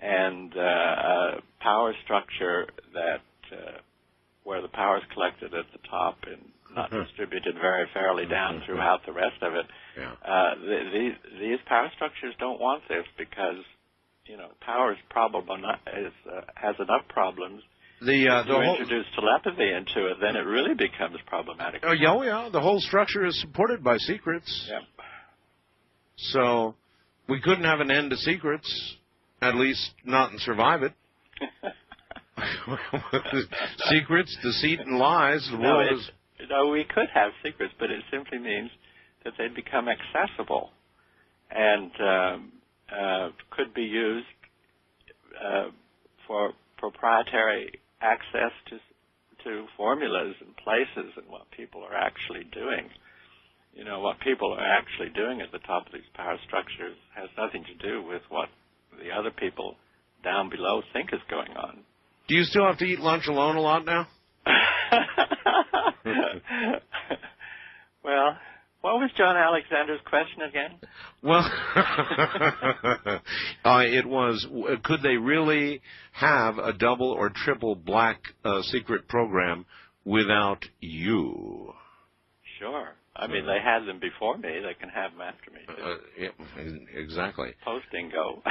Speaker 2: and a power structure that where the power is collected at the top and not distributed very fairly down throughout the rest of it. Yeah. These power structures don't want this, because power is has enough problems. If you introduce telepathy into it, then it really becomes problematic.
Speaker 1: Oh yeah. The whole structure is supported by secrets.
Speaker 2: Yep.
Speaker 1: So we couldn't have an end to secrets, at least not and survive it. Secrets, deceit, and lies. The world is.
Speaker 2: No, we could have secrets, but it simply means that they become accessible and could be used for proprietary access to formulas and places and what people are actually doing. What people are actually doing at the top of these power structures has nothing to do with what the other people down below think is going on.
Speaker 1: Do you still have to eat lunch alone a lot now?
Speaker 2: Well, what was John Alexander's question again?
Speaker 1: Well, it was, could they really have a double or triple black secret program without you?
Speaker 2: Sure. I mean, they had them before me. They can have them after me, too.
Speaker 1: Yeah, exactly.
Speaker 2: Post Ingo.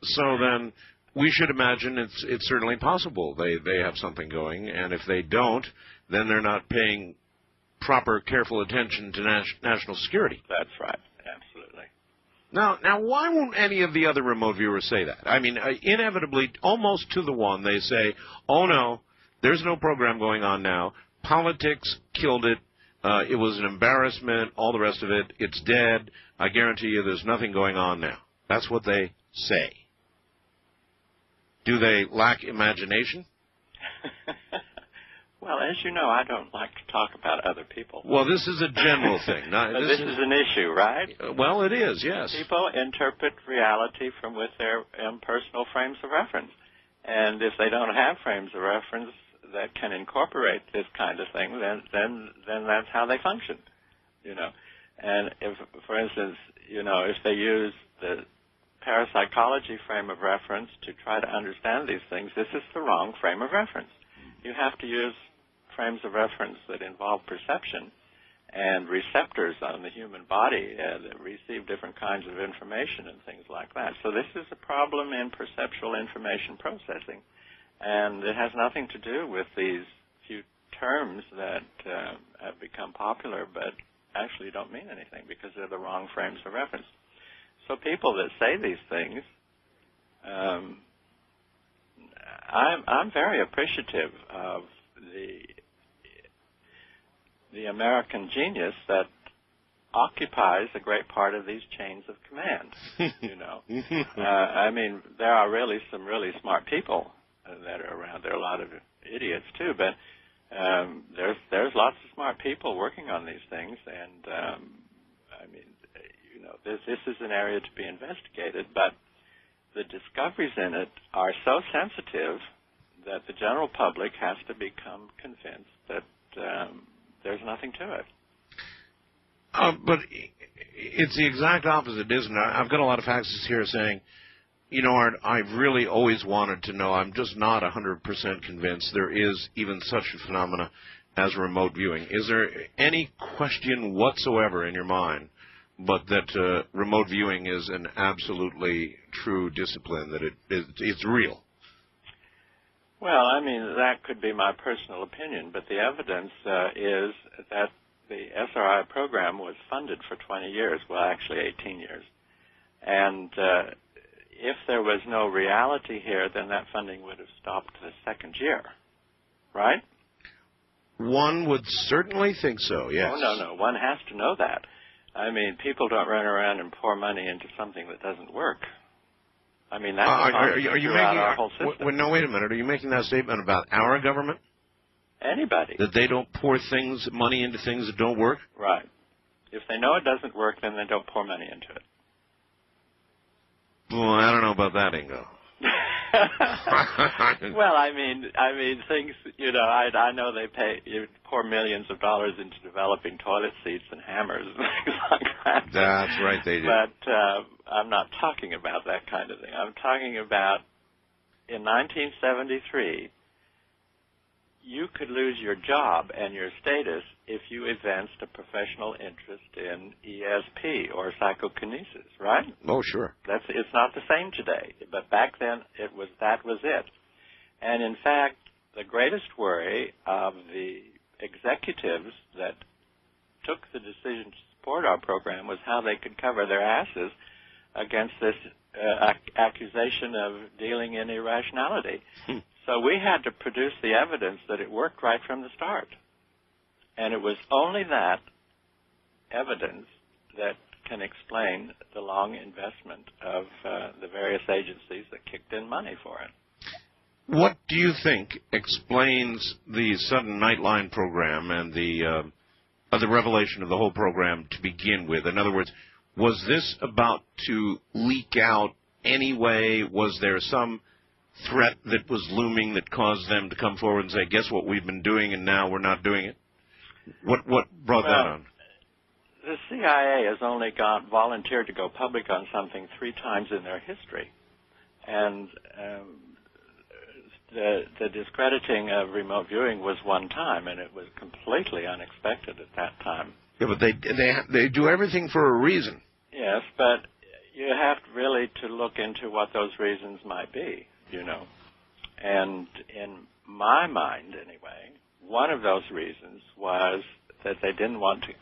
Speaker 1: So then, we should imagine it's certainly possible they have something going, and if they don't, then they're not paying proper, careful attention to national security.
Speaker 2: That's right. Absolutely.
Speaker 1: Now, why won't any of the other remote viewers say that? I mean, inevitably, almost to the one, they say, oh, no, there's no program going on now. Politics killed it. It was an embarrassment, all the rest of it. It's dead. I guarantee you there's nothing going on now. That's what they say. Do they lack imagination?
Speaker 2: Well, as you know, I don't like to talk about other people.
Speaker 1: Well, this is a general thing.
Speaker 2: This is an issue, right?
Speaker 1: Well, it is, yes.
Speaker 2: People interpret reality with their personal frames of reference. And if they don't have frames of reference, that can incorporate this kind of thing, then that's how they function, you know. And if, for instance, you know, if they use the parapsychology frame of reference to try to understand these things, this is the wrong frame of reference. You have to use frames of reference that involve perception and receptors on the human body that receive different kinds of information and things like that. So this is a problem in perceptual information processing, and it has nothing to do with these few terms that have become popular but actually don't mean anything because they're the wrong frames of reference. So people that say these things, I'm very appreciative of the American genius that occupies a great part of these chains of command. You know, I mean, there are really some really smart people that are around. There are a lot of idiots too, but there's lots of smart people working on these things, and I mean, you know, this is an area to be investigated, but the discoveries in it are so sensitive that the general public has to become convinced that there's nothing to it.
Speaker 1: But it's the exact opposite, isn't it? I've got a lot of faxes here saying, you know, Art, I've really always wanted to know. I'm just not 100% convinced there is even such a phenomena as remote viewing. Is there any question whatsoever in your mind but that remote viewing is an absolutely true discipline, that it's real?
Speaker 2: Well, I mean, that could be my personal opinion, but the evidence is that the SRI program was funded for 20 years, well, actually 18 years. And if there was no reality here, then that funding would have stopped the second year, right?
Speaker 1: One would certainly think so, yes.
Speaker 2: Oh, no, one has to know that. I mean, people don't run around and pour money into something that doesn't work. I mean, that's
Speaker 1: are you making
Speaker 2: our whole system.
Speaker 1: No, wait a minute. Are you making that statement about our government?
Speaker 2: Anybody.
Speaker 1: That they don't pour money into things that don't work?
Speaker 2: Right. If they know it doesn't work, then they don't pour money into it.
Speaker 1: Well, I don't know about that, Ingo.
Speaker 2: Well, I mean, things. You know, I know you pour millions of dollars into developing toilet seats and hammers and things like that.
Speaker 1: That's right, they do.
Speaker 2: But I'm not talking about that kind of thing. I'm talking about in 1973, you could lose your job and your status if you evinced a professional interest in ESP or psychokinesis, right?
Speaker 1: Oh, sure.
Speaker 2: It's not the same today, but back then that was it. And in fact, the greatest worry of the executives that took the decision to support our program was how they could cover their asses against this accusation of dealing in irrationality. So we had to produce the evidence that it worked right from the start. And it was only that evidence that can explain the long investment of the various agencies that kicked in money for it.
Speaker 1: What do you think explains the sudden Nightline program and the revelation of the whole program to begin with? In other words, was this about to leak out anyway? Was there some threat that was looming that caused them to come forward and say, guess what we've been doing and now we're not doing it? What brought that on?
Speaker 2: The CIA has only volunteered to go public on something 3 times in their history. And the discrediting of remote viewing was one time, and it was completely unexpected at that time.
Speaker 1: Yeah, but they do everything for a reason.
Speaker 2: Yes, but you have really to look into what those reasons might be, you know. And in my mind, anyway, one of those reasons was that they didn't want to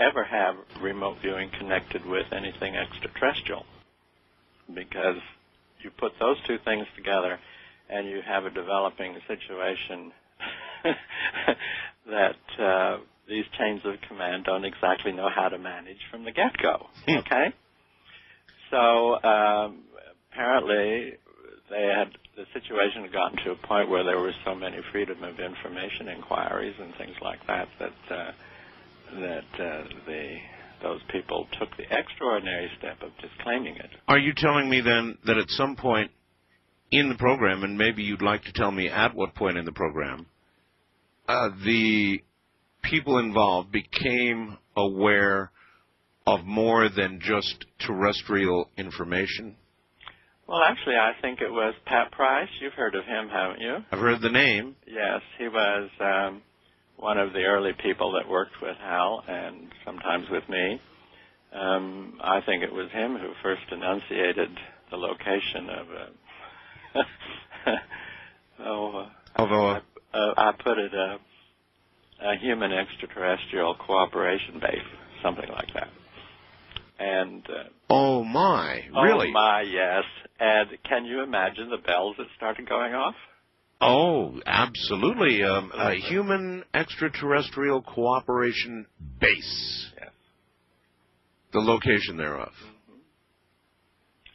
Speaker 2: ever have remote viewing connected with anything extraterrestrial, because you put those two things together and you have a developing situation that these chains of command don't exactly know how to manage from the get-go, okay? So apparently the situation had gotten to a point where there were so many freedom of information inquiries and things like that those people took the extraordinary step of disclaiming it.
Speaker 1: Are you telling me then that at some point in the program, and maybe you'd like to tell me at what point in the program, the people involved became aware of more than just terrestrial information?
Speaker 2: Well, actually, I think it was Pat Price. You've heard of him, haven't you?
Speaker 1: I've heard the name.
Speaker 2: Yes, he was one of the early people that worked with Hal and sometimes with me. I think it was him who first enunciated the location of I put it a human extraterrestrial cooperation base, something like that. And
Speaker 1: oh my, really?
Speaker 2: Oh my, yes. And can you imagine the bells that started going off?
Speaker 1: Oh, absolutely. A human extraterrestrial cooperation base.
Speaker 2: Yes.
Speaker 1: The location thereof.
Speaker 2: Mm-hmm.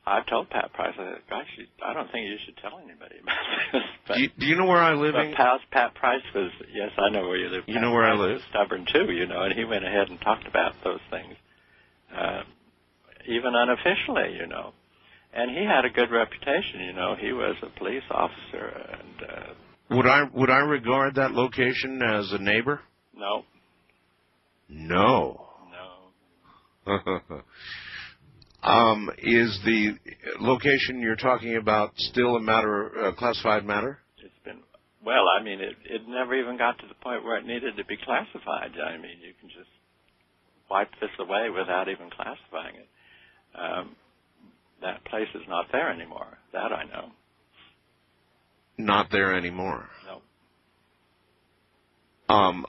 Speaker 2: I told Pat Price, I said, gosh, I don't think you should tell anybody about this. But,
Speaker 1: do you know where I live?
Speaker 2: But Pat Price was, yes, I know where you live.
Speaker 1: You know where I live?
Speaker 2: Was stubborn too, and he went ahead and talked about those things, even unofficially, And he had a good reputation, He was a police officer, and
Speaker 1: would I regard that location as a neighbor?
Speaker 2: No.
Speaker 1: No. Is the location you're talking about still a classified matter?
Speaker 2: It's been, well, I mean, it never even got to the point where it needed to be classified. I mean, you can just wipe this away without even classifying it. That place is not there anymore. That I know.
Speaker 1: Not there anymore?
Speaker 2: No.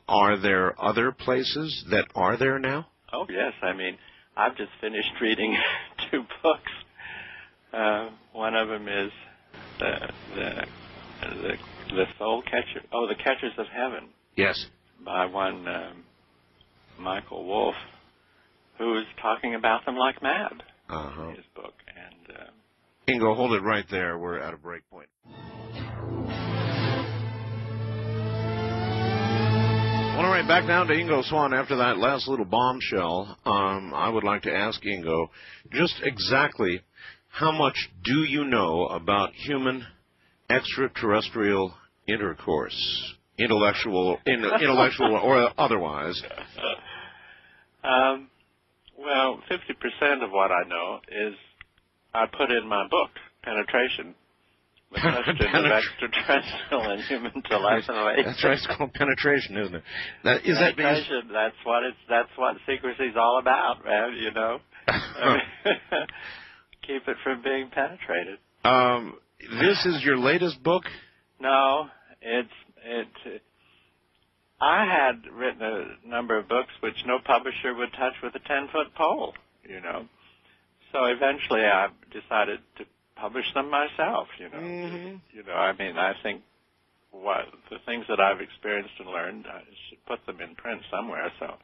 Speaker 1: Are there other places that are there now?
Speaker 2: Oh, yes. I mean, I've just finished reading 2 books. One of them is the Soul Catcher. Oh, The Catchers of Heaven.
Speaker 1: Yes.
Speaker 2: By one Michael Wolff, who's talking about them like mad in his book. And
Speaker 1: Ingo, hold it right there. We're at a break point. All right, back down to Ingo Swann after that last little bombshell. I would like to ask Ingo just exactly how much do you know about human extraterrestrial intercourse, intellectual or otherwise?
Speaker 2: Well, 50% of what I know is I put in my book, Penetration. The question of extraterrestrial and human telepathy.
Speaker 1: That's right. It's called penetration, isn't it?
Speaker 2: Penetration. That's what secrecy's all about, man. Keep it from being penetrated.
Speaker 1: This is your latest book?
Speaker 2: No, I had written a number of books which no publisher would touch with a 10-foot pole. So eventually, I decided to publish them myself,
Speaker 1: Mm-hmm.
Speaker 2: I mean, I think the things that I've experienced and learned, I should put them in print somewhere, so.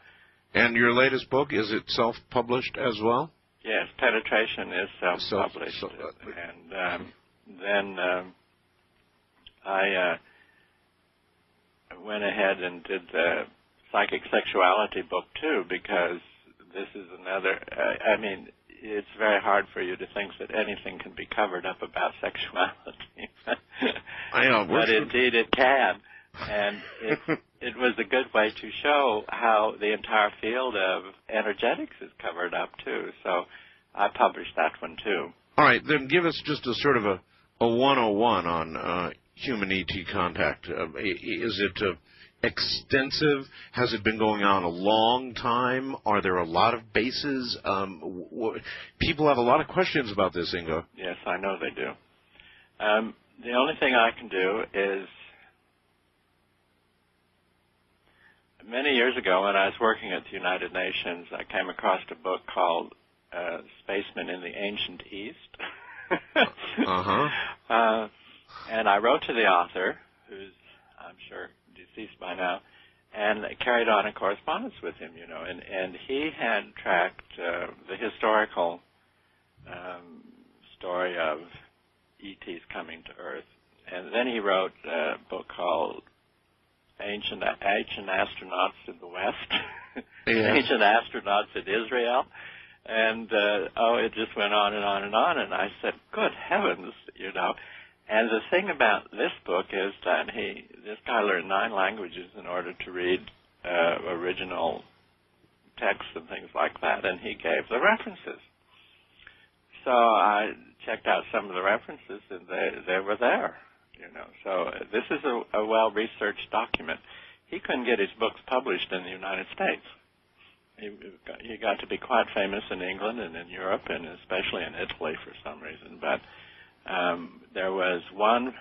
Speaker 1: And your latest book, is it self-published as well?
Speaker 2: Yes, Penetration is self-published. And then I went ahead and did the Psychic Sexuality book, too, because this is another, I mean, it's very hard for you to think that anything can be covered up about sexuality.
Speaker 1: I know.
Speaker 2: But indeed it can. And it was a good way to show how the entire field of energetics is covered up, too. So I published that one, too.
Speaker 1: All right. Then give us just a sort of a 101 on human ET contact. Is it extensive? Has it been going on a long time? Are there a lot of bases? People have a lot of questions about this, Ingo.
Speaker 2: Yes, I know they do. The only thing I can do is, many years ago when I was working at the United Nations, I came across a book called Spacemen in the Ancient East. And I wrote to the author, who's, I'm sure, deceased by now, and carried on a correspondence with him, and he had tracked the historical story of ETs coming to Earth, and then he wrote a book called Ancient Astronauts in the West, Ancient Astronauts in Israel, and it just went on and on and on, and I said, good heavens, And the thing about this book is that this guy learned 9 languages in order to read original texts and things like that, and he gave the references. So I checked out some of the references, and they were there, you know. So this is a well-researched document. He couldn't get his books published in the United States. He got to be quite famous in England and in Europe, and especially in Italy for some reason. But there was one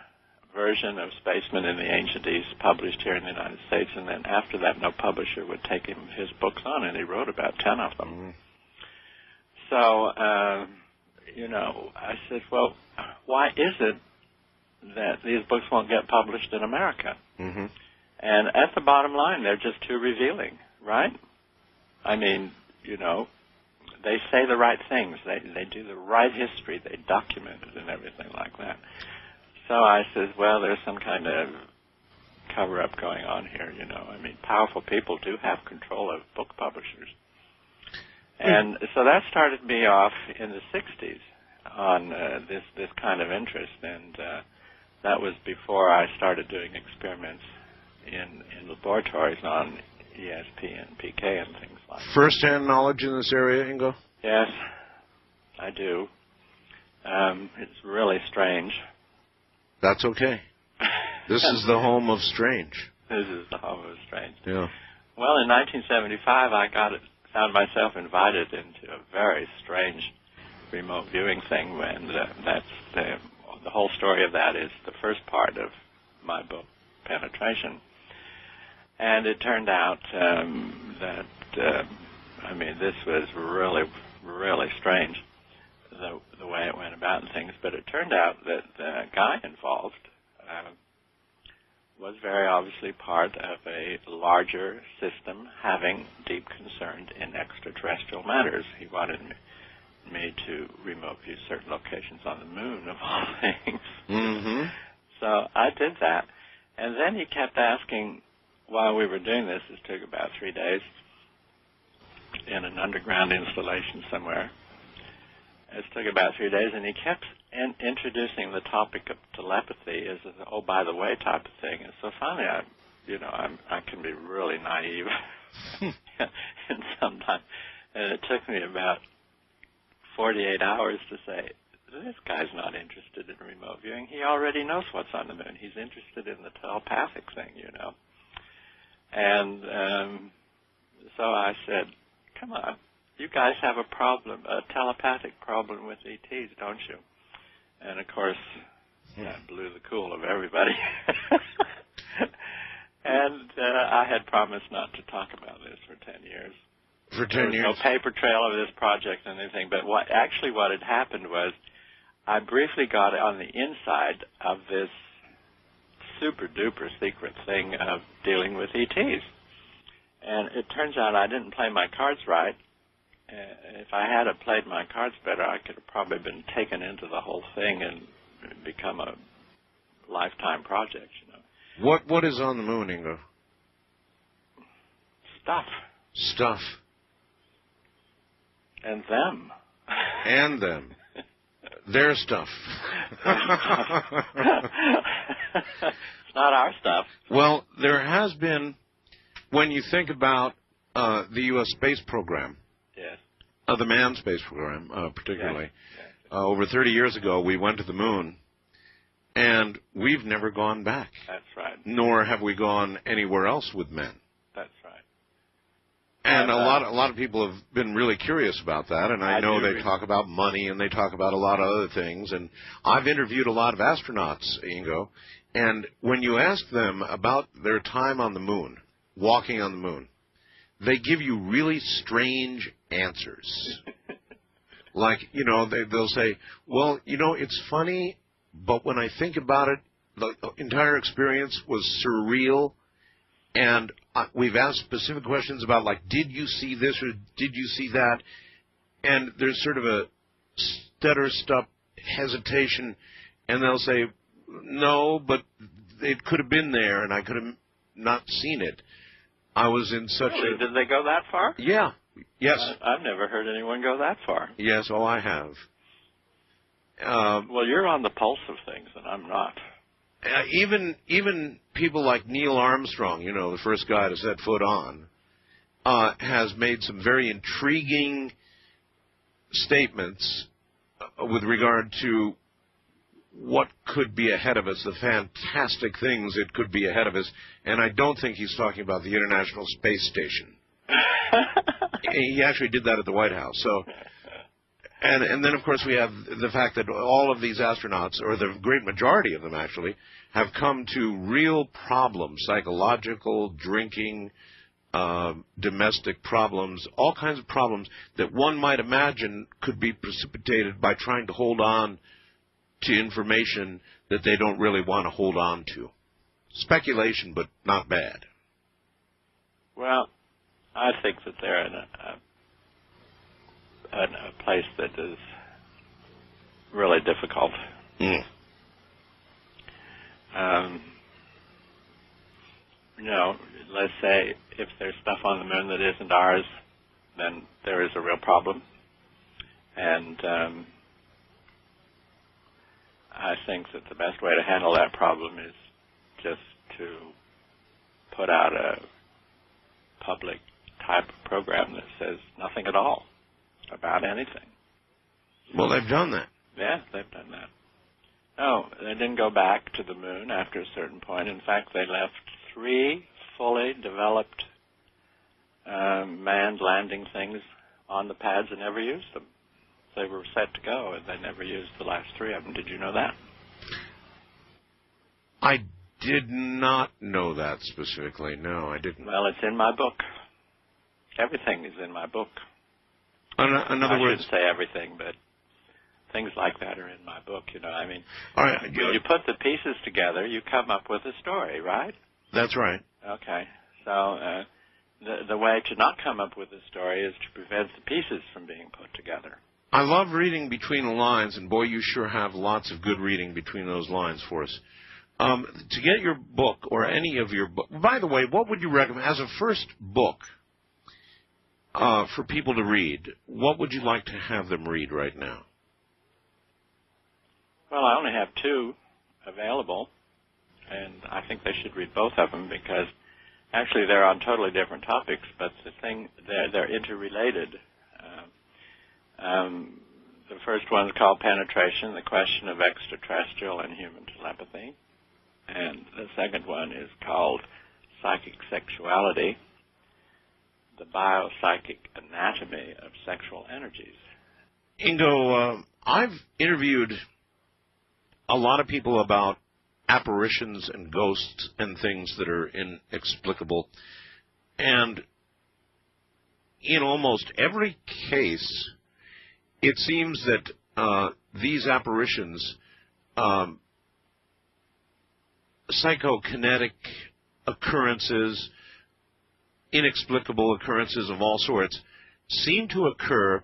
Speaker 2: version of Spacemen in the Ancient East published here in the United States, and then after that, no publisher would take his books on, and he wrote about 10 of them. Mm-hmm. So, you know, I said, well, why is it that these books won't get published in America? Mm-hmm. And at the bottom line, they're just too revealing, right? I mean, you know, they say the right things. They do the right history. They document it and everything like that. So I said, well, there's some kind of cover-up going on here, you know. I mean, powerful people do have control of book publishers. And so that started me off in the 60s on this kind of interest, and that was before I started doing experiments in laboratories on ESP and PK and things like that.
Speaker 1: First-hand knowledge in this area, Ingo?
Speaker 2: Yes, I do. It's really strange.
Speaker 1: That's okay. This is the home of strange.
Speaker 2: This is the home of strange.
Speaker 1: Yeah.
Speaker 2: Well, in 1975, I found myself invited into a very strange remote viewing thing, and that's the whole story of that is the first part of my book, Penetration. And it turned out that, I mean, this was really, really strange, the way it went about and things. But it turned out that the guy involved was very obviously part of a larger system having deep concern in extraterrestrial matters. He wanted me to remote view certain locations on the moon, of all things. Mm-hmm. So I did that. And then he kept asking, while we were doing this, it took about 3 days in an underground installation somewhere. It took about 3 days, and he kept introducing the topic of telepathy as an oh, by the way type of thing. And so finally, I can be really naive and sometimes. And it took me about 48 hours to say, this guy's not interested in remote viewing. He already knows what's on the moon. He's interested in the telepathic thing, you know. And so I said, come on, you guys have a problem, a telepathic problem with ETs, don't you? And, of course, that blew the cool of everybody. And I had promised not to talk about this for 10 years.
Speaker 1: For 10 years?
Speaker 2: There was no paper trail of this project and anything. But what had happened was I briefly got on the inside of this super-duper secret thing of dealing with ETs. And it turns out I didn't play my cards right. If I had played my cards better, I could have probably been taken into the whole thing and become a lifetime project, you know.
Speaker 1: What is on the moon, Ingo?
Speaker 2: Stuff.
Speaker 1: Stuff.
Speaker 2: And them.
Speaker 1: And them. Their stuff.
Speaker 2: It's not our stuff.
Speaker 1: Well, there has been, when you think about the U.S. space program,
Speaker 2: yes,
Speaker 1: the manned space program particularly,
Speaker 2: yes.
Speaker 1: Over 30 years ago, we went to the moon, and we've never gone back.
Speaker 2: That's right.
Speaker 1: Nor have we gone anywhere else with men.
Speaker 2: That's right.
Speaker 1: And a lot of people have been really curious about that, and I know they talk about money and they talk about a lot of other things. And I've interviewed a lot of astronauts, Ingo, and when you ask them about their time on the moon, walking on the moon, they give you really strange answers. Like, you know, they'll say, well, you know, it's funny, but when I think about it, the entire experience was surreal. And we've asked specific questions about, like, did you see this or did you see that? And there's sort of a stutter-step hesitation, and they'll say, no, but it could have been there, and I could have not seen it. I was in such
Speaker 2: really? Did they go that far?
Speaker 1: Yeah. Yes.
Speaker 2: I've never heard anyone go that far.
Speaker 1: Yes, I have.
Speaker 2: Well, you're on the pulse of things, and I'm not.
Speaker 1: even people like Neil Armstrong, you know, the first guy to set foot on, has made some very intriguing statements with regard to what could be ahead of us, the fantastic things that could be ahead of us, and I don't think he's talking about the International Space Station. He actually did that at the White House. So, and then, of course, we have the fact that all of these astronauts, or the great majority of them actually, have come to real problems, psychological, drinking, domestic problems, all kinds of problems that one might imagine could be precipitated by trying to hold on to information that they don't really want to hold on to. Speculation, but not bad.
Speaker 2: Well, I think that they're in a place that is really difficult. You know, let's say if there's stuff on the moon that isn't ours, then there is a real problem. And I think that the best way to handle that problem is just to put out a public type of program that says nothing at all about anything.
Speaker 1: Well, they've done that.
Speaker 2: Yeah, they've done that. No, they didn't go back to the moon after a certain point. In fact, they left 3 fully developed manned landing things on the pads and never used them. They were set to go, and they never used the last 3 of them. Did you know that?
Speaker 1: I did not know that specifically. No, I didn't.
Speaker 2: Well, it's in my book. Everything is in my book.
Speaker 1: In other words,
Speaker 2: I shouldn't say everything, but things like that are in my book. You know, I mean,
Speaker 1: all right,
Speaker 2: when you put the pieces together, you come up with a story, right?
Speaker 1: That's right.
Speaker 2: Okay. So the way to not come up with a story is to prevent the pieces from being put together.
Speaker 1: I love reading between the lines, and boy, you sure have lots of good reading between those lines for us. To get your book, or any of your book, by the way, what would you recommend as a first book for people to read? What would you like to have them read right now?
Speaker 2: Well, I only have 2 available, and I think they should read both of them because actually they're on totally different topics, but they're interrelated. The first one's called Penetration, the Question of Extraterrestrial and Human Telepathy. And the second one is called Psychic Sexuality, the Biopsychic Anatomy of Sexual Energies.
Speaker 1: Ingo, I've interviewed a lot of people about apparitions and ghosts and things that are inexplicable. And in almost every case, it seems that these apparitions, psychokinetic occurrences, inexplicable occurrences of all sorts, seem to occur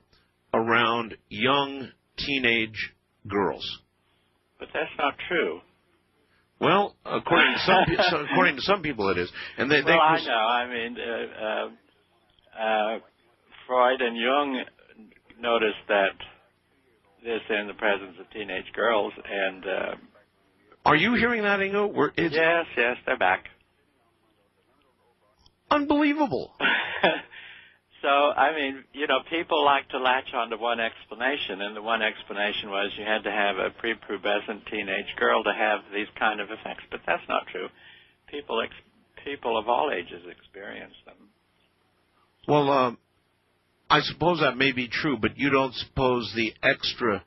Speaker 1: around young teenage girls.
Speaker 2: But that's not true.
Speaker 1: Well, according to some people, it is. And
Speaker 2: I know. I mean, Freud and Jung noticed that this in the presence of teenage girls, and
Speaker 1: are you hearing that, Ingo?
Speaker 2: Yes, they're back.
Speaker 1: Unbelievable.
Speaker 2: So, I mean, you know, people like to latch onto one explanation, and the one explanation was you had to have a prepubescent teenage girl to have these kind of effects, but that's not true. People of all ages experience them.
Speaker 1: Well, I suppose that may be true, but you don't suppose the extra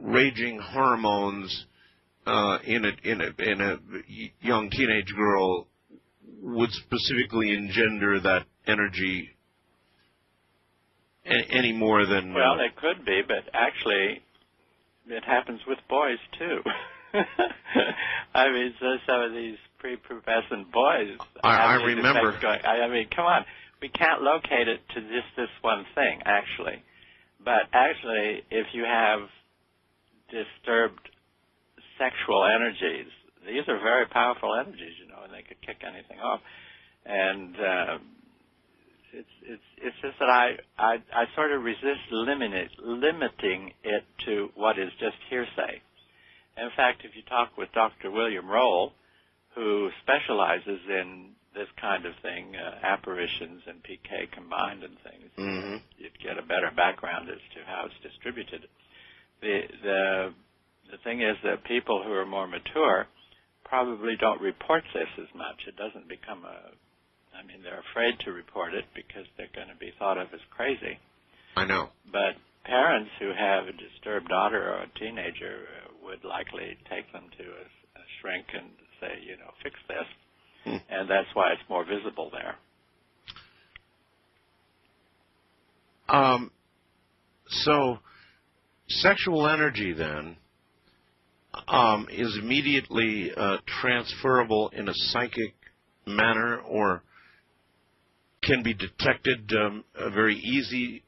Speaker 1: raging hormones in a young teenage girl would specifically engender that energy any more than...
Speaker 2: Well, it could be, but actually it happens with boys, too. I mean, so some of these prepubescent boys...
Speaker 1: I remember.
Speaker 2: I mean, come on. We can't locate it to just this one thing, actually. But actually, if you have disturbed sexual energies, these are very powerful energies, you know, and they could kick anything off. And it's just that I sort of resist limiting it to what is just hearsay, In fact, if you talk with Dr. William Roll, who specializes in this kind of thing, apparitions and PK combined and things, you'd get a better background as to how it's distributed. The thing is that people who are more mature probably don't report this as much. It doesn't become they're afraid to report it because they're going to be thought of as crazy.
Speaker 1: I know.
Speaker 2: But parents who have a disturbed daughter or a teenager would likely take them to a shrink and say, fix this. And that's why it's more visible there.
Speaker 1: So sexual energy then is immediately transferable in a psychic manner, or can be detected very easily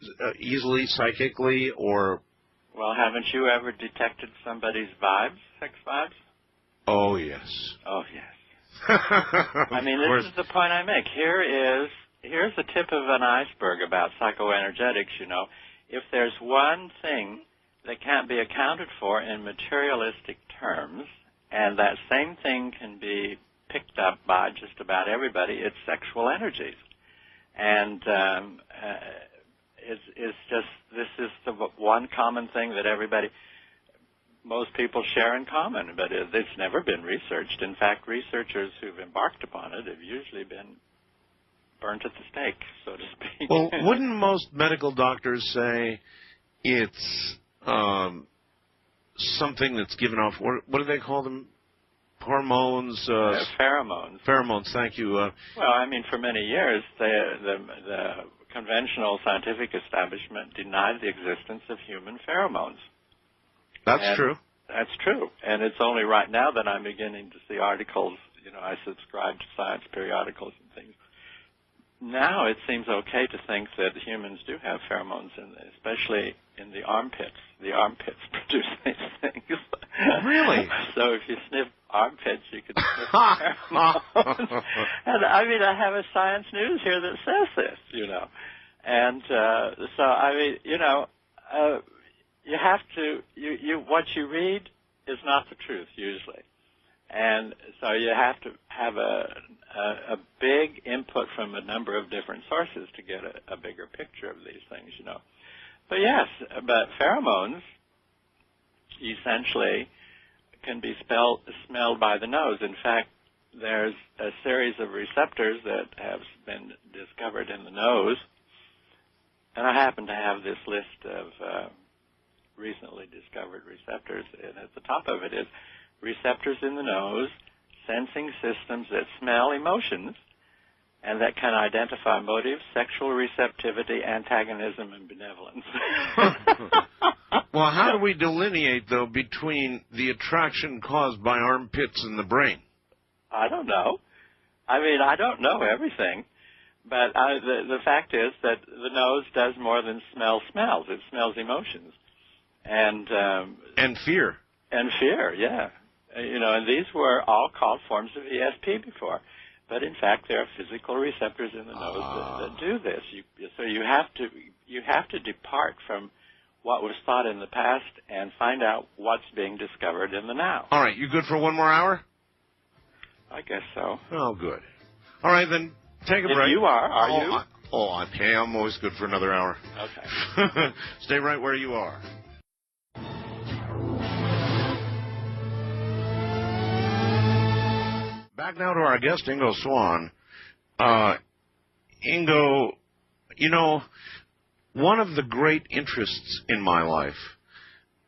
Speaker 1: psychically, or...
Speaker 2: Well, haven't you ever detected somebody's vibes, sex vibes?
Speaker 1: Oh, yes.
Speaker 2: Oh, yes. This is the point I make. Here's the tip of an iceberg about psychoenergetics, If there's one thing that can't be accounted for in materialistic terms, and that same thing can be picked up by just about everybody, it's sexual energies. And this is the one common thing that most people share in common, but it's never been researched. In fact, researchers who've embarked upon it have usually been burnt at the stake, so to speak.
Speaker 1: Well, wouldn't most medical doctors say it's something that's given off, what do they call them? Hormones?
Speaker 2: Pheromones.
Speaker 1: Pheromones, thank you.
Speaker 2: Well, for many years, the conventional scientific establishment denied the existence of human pheromones.
Speaker 1: That's true.
Speaker 2: That's true. And it's only right now that I'm beginning to see articles. I subscribe to science periodicals and things. Now it seems okay to think that humans do have pheromones, especially in the armpits. The armpits produce these things.
Speaker 1: Really?
Speaker 2: So if you sniff armpits, you can sniff pheromones. And I have a Science News here that says this, And you have to, what you read is not the truth usually. And so you have to have a big input from a number of different sources to get a bigger picture of these things, But yes, but pheromones essentially can be smelled by the nose. In fact, there's a series of receptors that have been discovered in the nose, and I happen to have this list of recently discovered receptors, and at the top of it is receptors in the nose, sensing systems that smell emotions, and that can identify motives, sexual receptivity, antagonism, and benevolence.
Speaker 1: Well, how do we delineate, though, between the attraction caused by armpits and the brain?
Speaker 2: I don't know. I don't know everything. But the fact is that the nose does more than smell smells. It smells emotions. And
Speaker 1: fear.
Speaker 2: And fear, yeah. And these were all called forms of ESP before. But in fact, there are physical receptors in the nose that do this. So you have to depart from what was thought in the past and find out what's being discovered in the now.
Speaker 1: All right, you good for one more hour?
Speaker 2: I guess so.
Speaker 1: Oh, good. All right, then take a break.
Speaker 2: You are you?
Speaker 1: I'm always good for another hour.
Speaker 2: Okay.
Speaker 1: Stay right where you are. Back now to our guest, Ingo Swann. Ingo, one of the great interests in my life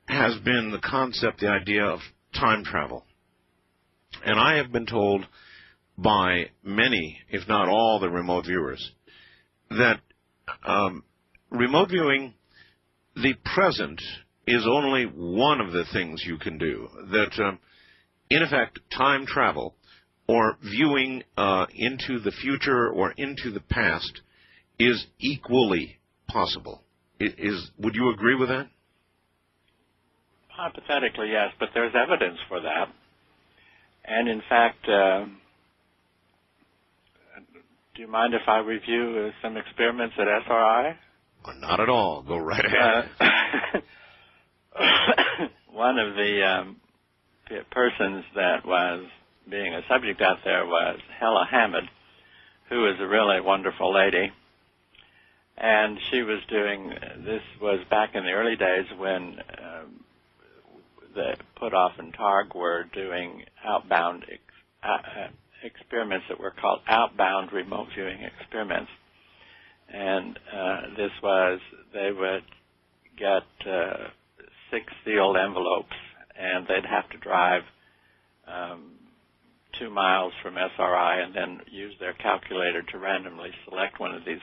Speaker 1: has been the concept, the idea of time travel. And I have been told by many, if not all, the remote viewers that remote viewing the present is only one of the things you can do. That, in effect, time travel or viewing into the future or into the past is equally possible. Would you agree with that?
Speaker 2: Hypothetically, yes, but there's evidence for that. And in fact, do you mind if I review some experiments at SRI?
Speaker 1: Not at all. Go right ahead.
Speaker 2: One of the persons that was being a subject out there was Hella Hammond, who is a really wonderful lady. And she was doing, this was back in the early days when the Puthoff and Targ were doing outbound experiments that were called outbound remote viewing experiments. And this was, they would get 6 sealed envelopes, and they'd have to drive 2 miles from SRI and then use their calculator to randomly select one of these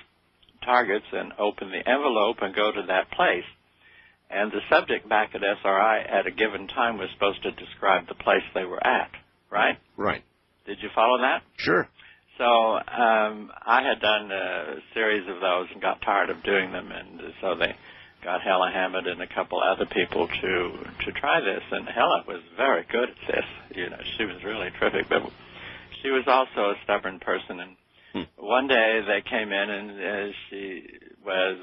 Speaker 2: targets and open the envelope and go to that place. And the subject back at SRI at a given time was supposed to describe the place they were at, right?
Speaker 1: Right.
Speaker 2: Did you follow that?
Speaker 1: Sure.
Speaker 2: So I had done a series of those and got tired of doing them, and so they got Hella Hammond and a couple other people to try this. And Hella was very good at this. You know, she was really terrific, but she was also a stubborn person. And one day they came in, and she was,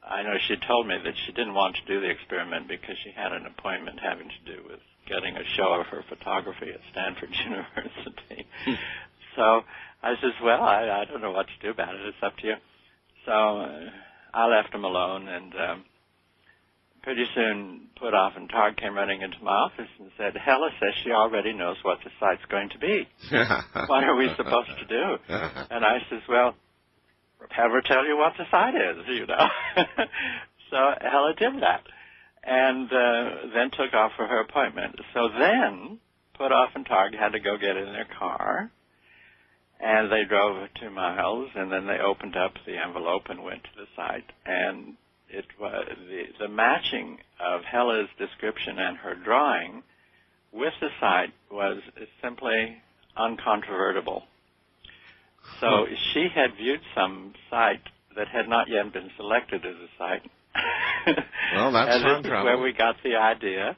Speaker 2: I know she told me that she didn't want to do the experiment because she had an appointment having to do with getting a show of her photography at Stanford University. So I says, well, I don't know what to do about it. It's up to you. So I left them alone, and pretty soon Puthoff and Targ came running into my office and said, Hella says she already knows what the site's going to be. What are we supposed to do? And I says, well, have her tell you what the site is, you know. So Hella did that, and then took off for her appointment. So then Puthoff and Targ had to go get in their car, and they drove 2 miles, and then they opened up the envelope and went to the site. And it was the matching of Hella's description and her drawing with the site was simply uncontrovertible. So she had viewed some site that had not yet been selected as a site.
Speaker 1: Well, that's
Speaker 2: and this is where we got the idea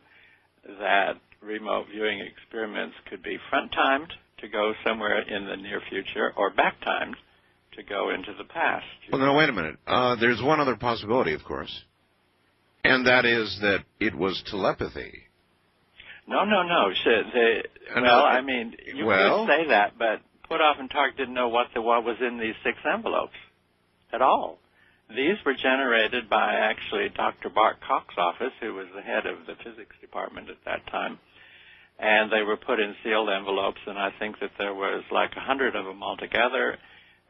Speaker 2: that remote viewing experiments could be front-timed to go somewhere in the near future, or back-timed to go into the past.
Speaker 1: Well, no, wait a minute. There's one other possibility, of course, and that is that it was telepathy.
Speaker 2: No. I mean, you could say that, but Puthoff and Targ didn't know what was in these 6 envelopes at all. These were generated by actually Dr. Bart Koch's office, who was the head of the physics department at that time. And they were put in sealed envelopes, and I think that there was like 100 of them altogether.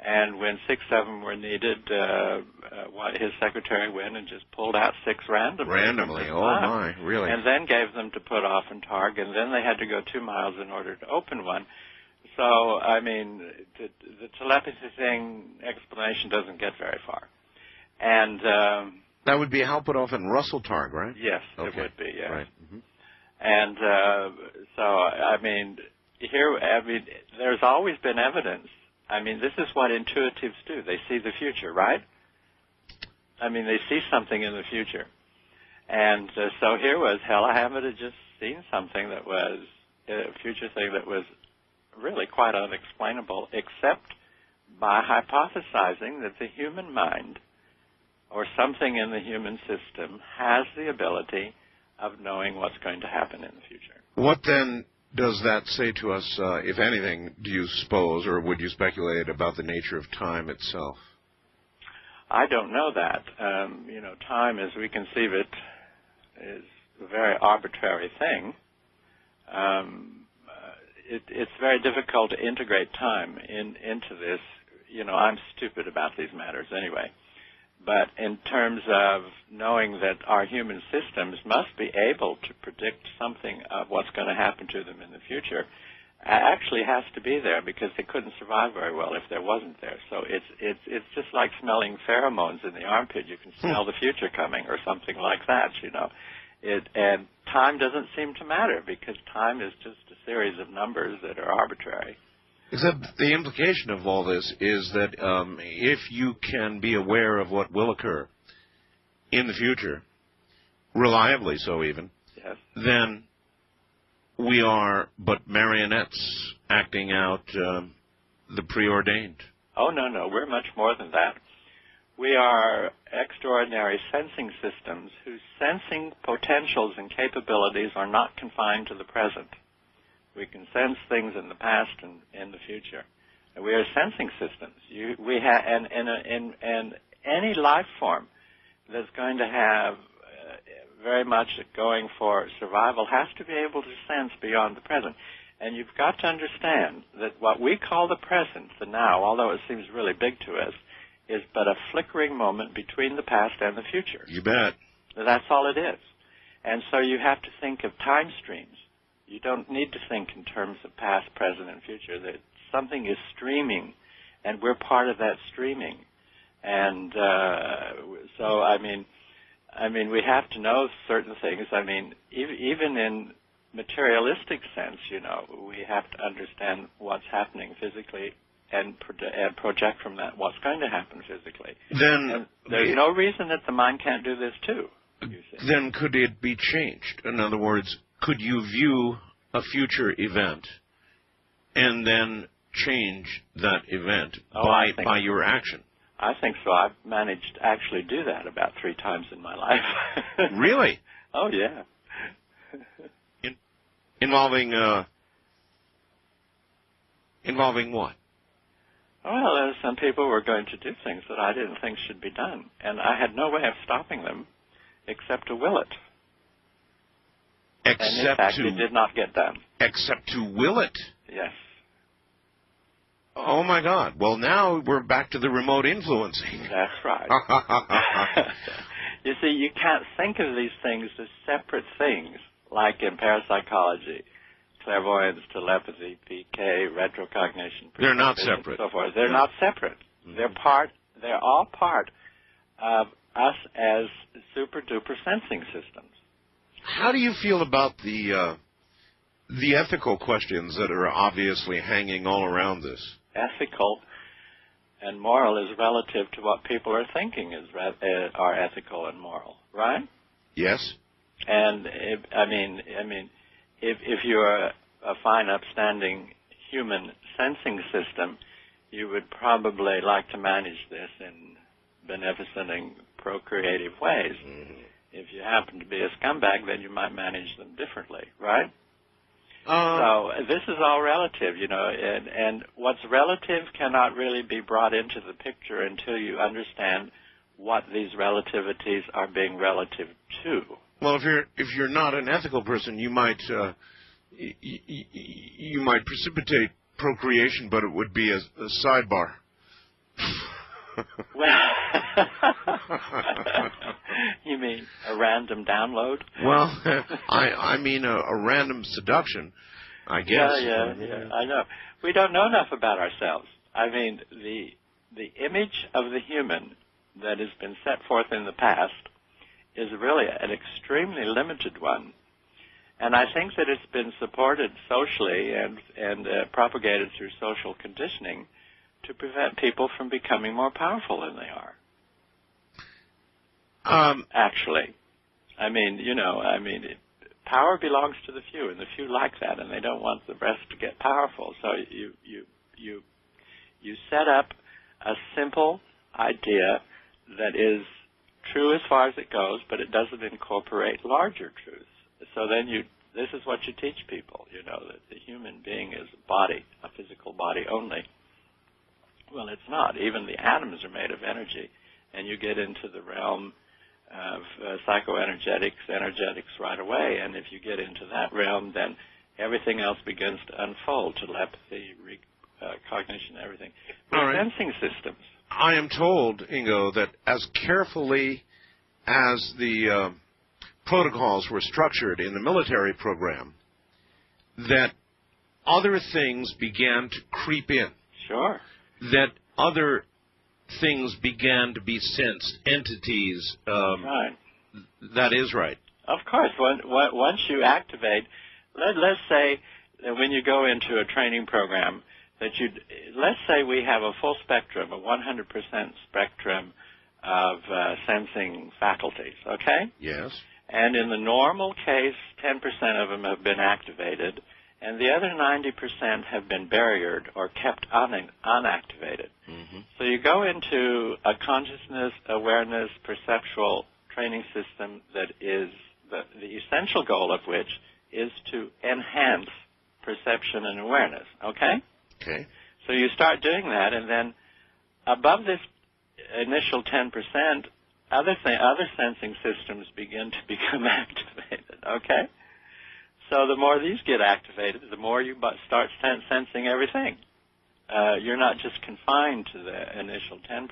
Speaker 2: And when 6 of them were needed, his secretary went and just pulled out 6 randomly.
Speaker 1: Randomly, oh my, really?
Speaker 2: And then gave them to Puthoff and Targ, and then they had to go 2 miles in order to open one. So, I mean, the telepathy thing explanation doesn't get very far. And
Speaker 1: that would be Hal Puthoff and Russell Targ, right?
Speaker 2: Yes,
Speaker 1: okay.
Speaker 2: It would be, yes.
Speaker 1: Right. Mm-hmm.
Speaker 2: And so, I mean, there's always been evidence. I mean, this is what intuitives do. They see the future, right? I mean, they see something in the future. And so here was Hella Hammond had just seen something that was a future thing that was really quite unexplainable, except by hypothesizing that the human mind or something in the human system has the ability of knowing what's going to happen in the future.
Speaker 1: What then does that say to us, if anything, do you suppose, or would you speculate about the nature of time itself?
Speaker 2: I don't know that. Time as we conceive it is a very arbitrary thing. It's very difficult to integrate time into this. I'm stupid about these matters anyway. But in terms of knowing that our human systems must be able to predict something of what's going to happen to them in the future, actually has to be there, because they couldn't survive very well if there wasn't there. So it's just like smelling pheromones in the armpit. You can smell the future coming or something like that, And time doesn't seem to matter, because time is just a series of numbers that are arbitrary.
Speaker 1: Except the implication of all this is that if you can be aware of what will occur in the future, reliably so even,
Speaker 2: yes,
Speaker 1: then we are but marionettes acting out the preordained.
Speaker 2: Oh, no, we're much more than that. We are extraordinary sensing systems whose sensing potentials and capabilities are not confined to the present. We can sense things in the past and in the future. And we are sensing systems. And any life form that's going to have very much going for survival has to be able to sense beyond the present. And you've got to understand that what we call the present, the now, although it seems really big to us, is but a flickering moment between the past and the future.
Speaker 1: You bet.
Speaker 2: That's all it is. And so you have to think of time streams. You don't need to think in terms of past, present, and future. That something is streaming, and we're part of that streaming. And so, I mean, we have to know certain things. I mean, even in materialistic sense, you know, we have to understand what's happening physically and project from that what's going to happen physically.
Speaker 1: Then
Speaker 2: there's no reason that the mind can't do this too.
Speaker 1: Then could it be changed? In other words, could you view a future event and then change that event by your action?
Speaker 2: I think so. I've managed to actually do that about 3 times in my life.
Speaker 1: Really?
Speaker 2: Oh, yeah.
Speaker 1: Involving what?
Speaker 2: Well, some people were going to do things that I didn't think should be done, and I had no way of stopping them except to will it. And in fact, it did not get done. Except
Speaker 1: to will it?
Speaker 2: Yes.
Speaker 1: Oh, my God. Well, now we're back to the remote influencing.
Speaker 2: That's right. You see, you can't think of these things as separate things, like in parapsychology, clairvoyance, telepathy, PK, retrocognition.
Speaker 1: They're not separate.
Speaker 2: So forth. They're not separate. Mm-hmm. They're all part of us as super-duper sensing systems.
Speaker 1: How do you feel about the ethical questions that are obviously hanging all around this?
Speaker 2: Ethical and moral is relative to what people are thinking are ethical and moral, right?
Speaker 1: Yes.
Speaker 2: And if you're a fine, upstanding human sensing system, you would probably like to manage this in beneficent and procreative ways. Mm-hmm. If you happen to be a scumbag, then you might manage them differently, right? So this is all relative, you know, and what's relative cannot really be brought into the picture until you understand what these relativities are being relative to.
Speaker 1: Well, if you're not an ethical person, you might you might precipitate procreation, but it would be a sidebar.
Speaker 2: Well, you mean a random download?
Speaker 1: Well, I mean a random seduction, I guess.
Speaker 2: Yeah. I know. We don't know enough about ourselves. I mean, the image of the human that has been set forth in the past is really an extremely limited one. And I think that it's been supported socially and propagated through social conditioning to prevent people from becoming more powerful than they are. Actually. Power belongs to the few, and the few like that, and they don't want the rest to get powerful. So you set up a simple idea that is true as far as it goes, but it doesn't incorporate larger truths. So then this is what you teach people, you know, that the human being is a body, a physical body only. Well, it's not. Even the atoms are made of energy, and you get into the realm of psychoenergetics, energetics right away, and if you get into that realm, then everything else begins to unfold, telepathy, cognition, everything. We're sensing systems.
Speaker 1: I am told, Ingo, that as carefully as the protocols were structured in the military program, that other things began to creep in.
Speaker 2: Sure.
Speaker 1: That other things began to be sensed, entities.
Speaker 2: Right.
Speaker 1: That is right.
Speaker 2: Of course. Once you activate, let's say that when you go into a training program, let's say we have a full spectrum, a 100% spectrum of sensing faculties, okay?
Speaker 1: Yes.
Speaker 2: And in the normal case, 10% of them have been activated, and the other 90% have been barriered or kept unactivated. Mm-hmm. So you go into a consciousness, awareness, perceptual training system that is the essential goal of which is to enhance perception and awareness, okay?
Speaker 1: Okay.
Speaker 2: So you start doing that, and then above this initial 10%, other sensing systems begin to become activated, okay? So the more these get activated, the more you start sensing everything. You're not just confined to the initial 10%.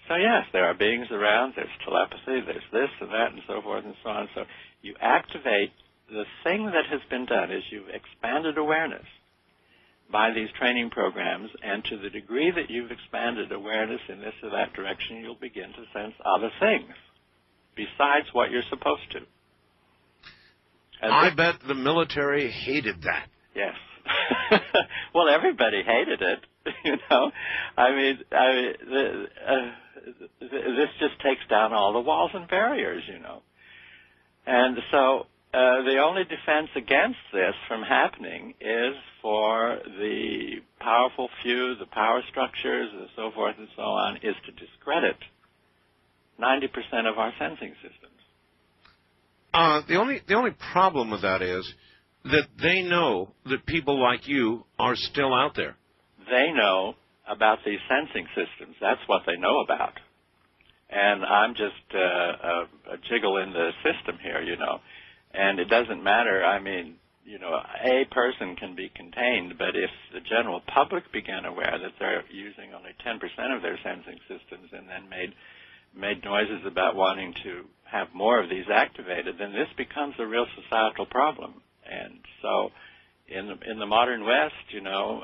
Speaker 2: So yes, there are beings around, there's telepathy, there's this and that and so forth and so on. So you activate. The thing that has been done is you've expanded awareness by these training programs, and to the degree that you've expanded awareness in this or that direction, you'll begin to sense other things besides what you're supposed to. And
Speaker 1: I bet the military hated that.
Speaker 2: Yes. Well, everybody hated it, you know. I mean, this just takes down all the walls and barriers, you know. And so the only defense against this from happening is for the powerful few, the power structures, and so forth and so on, is to discredit 90% of our sensing systems.
Speaker 1: The only problem with that is that they know that people like you are still out there.
Speaker 2: They know about these sensing systems. That's what they know about. And I'm just a jiggle in the system here, you know. And it doesn't matter. I mean, you know, a person can be contained, but if the general public began aware that they're using only 10% of their sensing systems and then made noises about wanting to have more of these activated, then this becomes a real societal problem. And so in the modern West, you know,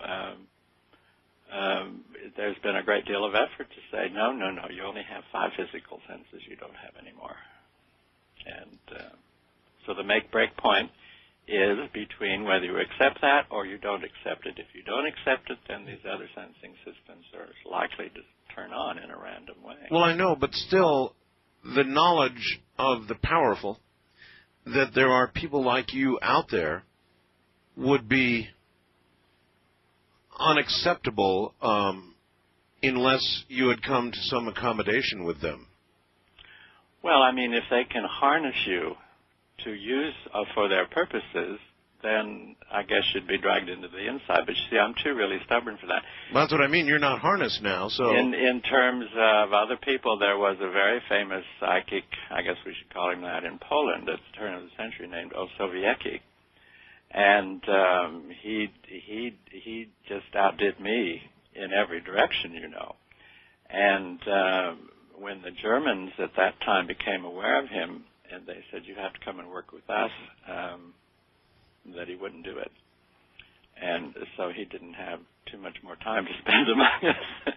Speaker 2: there's been a great deal of effort to say, no, you only have 5 physical senses, you don't have any more. And so the make-break point is between whether you accept that or you don't accept it. If you don't accept it, then these other sensing systems are likely to turn on in a random way.
Speaker 1: Well, I know, but still, the knowledge of the powerful that there are people like you out there would be unacceptable unless you had come to some accommodation with them.
Speaker 2: Well, I mean, if they can harness you to use for their purposes, then I guess you'd be dragged into the inside. But you see, I'm too really stubborn for that.
Speaker 1: Well, that's what I mean. You're not harnessed now, so...
Speaker 2: In terms of other people, there was a very famous psychic, I guess we should call him that, in Poland at the turn of the century, named Osowiecki. And he just outdid me in every direction, you know. And when the Germans at that time became aware of him, and they said, you have to come and work with us, that he wouldn't do it. And so he didn't have too much more time to spend among us.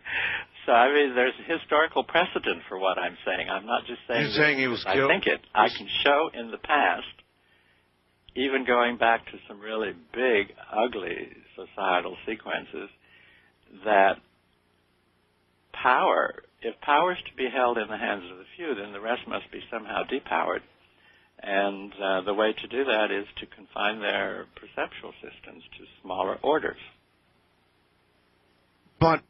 Speaker 2: So, I mean, there's historical precedent for what I'm saying. I'm not just saying...
Speaker 1: You're saying he was killed?
Speaker 2: I think it. I can show in the past, even going back to some really big, ugly societal sequences, that power, if power is to be held in the hands of the few, then the rest must be somehow depowered. And the way to do that is to confine their perceptual systems to smaller orders.
Speaker 1: But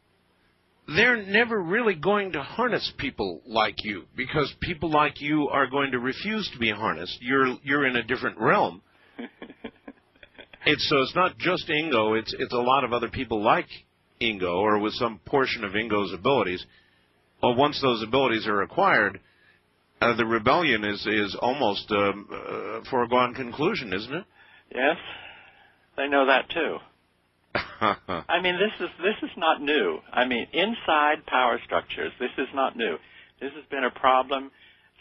Speaker 1: they're never really going to harness people like you, because people like you are going to refuse to be harnessed. You're in a different realm. It's not just Ingo. It's a lot of other people like Ingo, or with some portion of Ingo's abilities. Well, once those abilities are acquired, the rebellion is almost a foregone conclusion, isn't it?
Speaker 2: Yes, they know that too. I mean, this is not new. I mean, inside power structures, this is not new. This has been a problem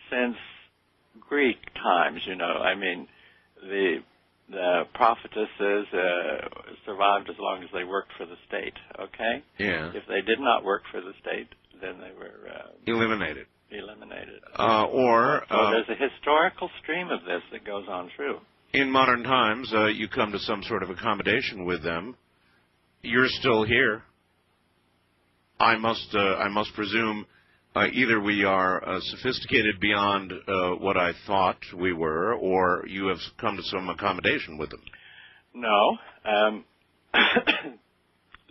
Speaker 2: since Greek times. You know, I mean, the prophetesses survived as long as they worked for the state. Okay.
Speaker 1: Yeah.
Speaker 2: If they did not work for the state, then they were
Speaker 1: eliminated.
Speaker 2: So there's a historical stream of this that goes on through.
Speaker 1: In modern times, you come to some sort of accommodation with them. You're still here. I must presume either we are sophisticated beyond what I thought we were, or you have come to some accommodation with them.
Speaker 2: No.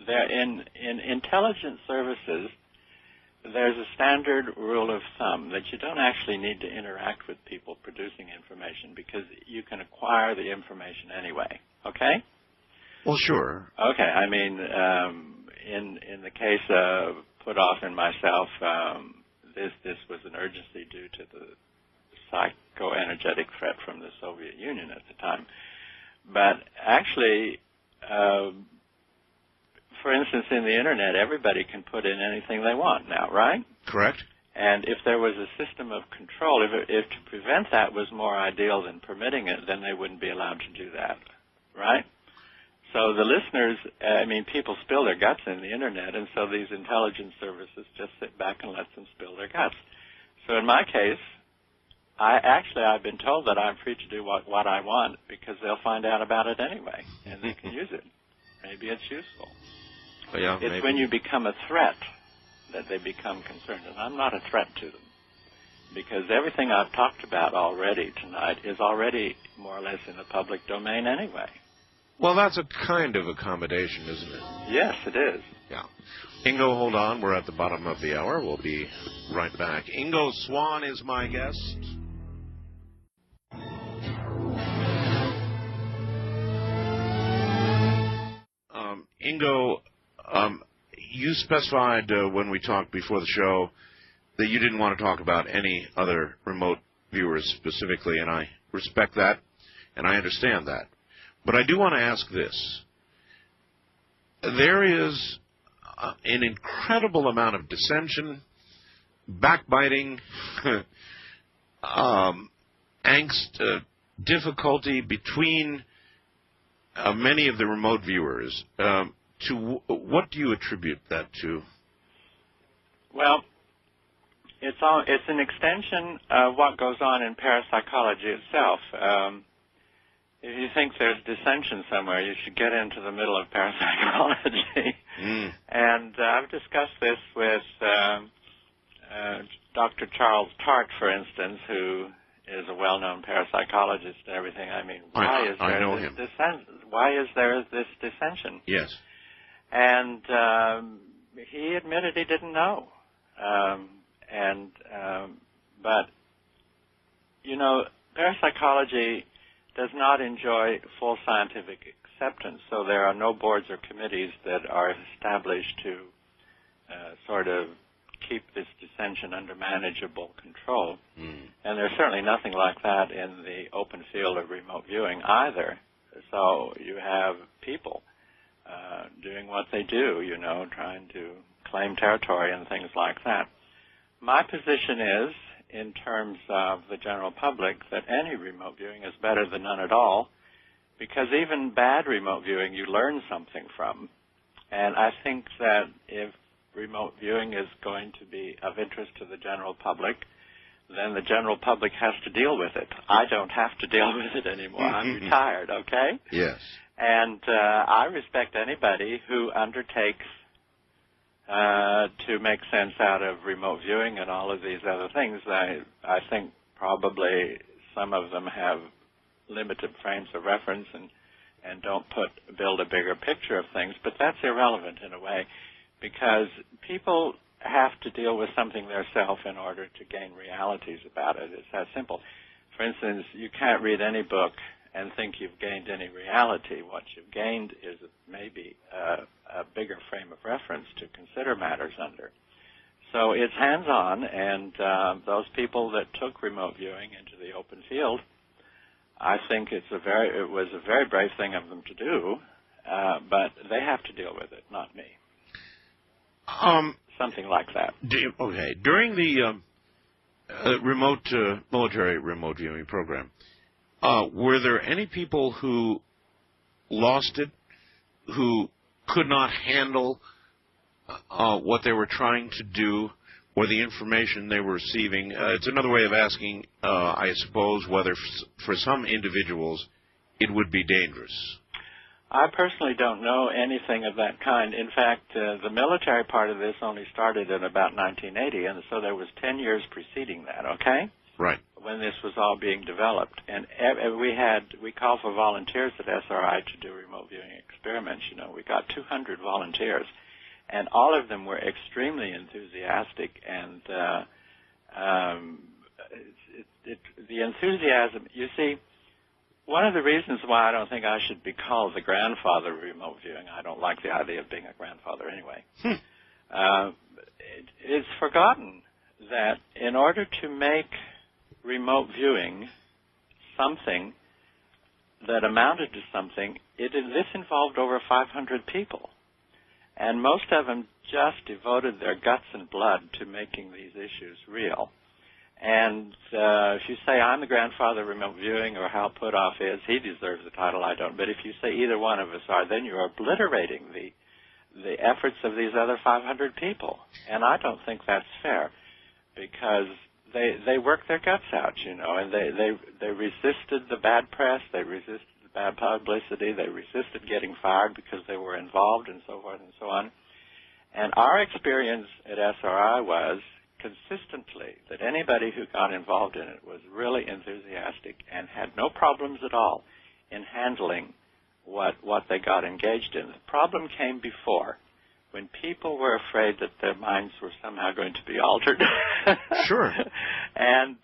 Speaker 2: In intelligence services, there's a standard rule of thumb that you don't actually need to interact with people producing information, because you can acquire the information anyway, okay?
Speaker 1: Well, sure.
Speaker 2: Okay, I mean, in the case of Puthoff and myself, this was an urgency due to the psychoenergetic threat from the Soviet Union at the time. But actually, for instance, in the Internet, everybody can put in anything they want now, right?
Speaker 1: Correct.
Speaker 2: And if there was a system of control, if to prevent that was more ideal than permitting it, then they wouldn't be allowed to do that, right? So the listeners, people spill their guts in the Internet, and so these intelligence services just sit back and let them spill their guts. So in my case, I've been told that I'm free to do what I want because they'll find out about it anyway, and they can use it. Maybe it's useful.
Speaker 1: Well, yeah,
Speaker 2: it's
Speaker 1: maybe.
Speaker 2: when you become a threat that they become concerned, and I'm not a threat to them because everything I've talked about already tonight is already more or less in the public domain anyway.
Speaker 1: Well, that's a kind of accommodation, isn't it?
Speaker 2: Yes, it is.
Speaker 1: Yeah. Ingo, hold on. We're at the bottom of the hour. We'll be right back. Ingo Swann is my guest. Ingo, you specified when we talked before the show that you didn't want to talk about any other remote viewers specifically, and I respect that, and I understand that. But I do want to ask this. There is an incredible amount of dissension, backbiting, angst, difficulty between many of the remote viewers. What do you attribute that to?
Speaker 2: Well, it's an extension of what goes on in parapsychology itself. If you think there's dissension somewhere, you should get into the middle of parapsychology. And I've discussed this with Dr. Charles Tart, for instance, who is a well-known parapsychologist and everything. I mean, why is there this dissension?
Speaker 1: Yes.
Speaker 2: And he admitted he didn't know. But, you know, parapsychology does not enjoy full scientific acceptance, so there are no boards or committees that are established to sort of keep this dissension under manageable control. And there's certainly nothing like that in the open field of remote viewing either. So you have people doing what they do, you know, trying to claim territory and things like that. My position is, in terms of the general public, that any remote viewing is better than none at all, because even bad remote viewing you learn something from. And I think that if remote viewing is going to be of interest to the general public, then the general public has to deal with it. I don't have to deal with it anymore. I'm retired, okay?
Speaker 1: Yes.
Speaker 2: And I respect anybody who undertakes to make sense out of remote viewing and all of these other things. I think probably some of them have limited frames of reference and don't build a bigger picture of things, but that's irrelevant in a way, because people have to deal with something themselves in order to gain realities about it. It's that simple. For instance, you can't read any book and think you've gained any reality. What you've gained is maybe a bigger frame of reference to consider matters under. So it's hands-on, and those people that took remote viewing into the open field, I think it was a very brave thing of them to do, but they have to deal with it, not me. Something like that.
Speaker 1: Okay. During the military remote viewing program, were there any people who lost it, who could not handle what they were trying to do or the information they were receiving? It's another way of asking, I suppose, whether for some individuals it would be dangerous.
Speaker 2: I personally don't know anything of that kind. In fact, the military part of this only started in about 1980, and so there was 10 years preceding that, okay?
Speaker 1: Right.
Speaker 2: When this was all being developed. And we called for volunteers at SRI to do remote viewing experiments. You know, we got 200 volunteers, and all of them were extremely enthusiastic, and the enthusiasm, you see, One of the reasons why I don't think I should be called the grandfather of remote viewing, I don't like the idea of being a grandfather anyway, it's forgotten that in order to make remote viewing something that amounted to something, this involved over 500 people. And most of them just devoted their guts and blood to making these issues real. And if you say, I'm the grandfather of remote viewing, or Hal Puthoff is, he deserves the title, I don't. But if you say either one of us are, then you're obliterating the efforts of these other 500 people. And I don't think that's fair, because they worked their guts out, and they resisted the bad press, they resisted the bad publicity, they resisted getting fired because they were involved, and so forth and so on. And our experience at SRI was consistently that anybody who got involved in it was really enthusiastic and had no problems at all in handling what they got engaged in. The problem came before, when people were afraid that their minds were somehow going to be altered.
Speaker 1: Sure.
Speaker 2: And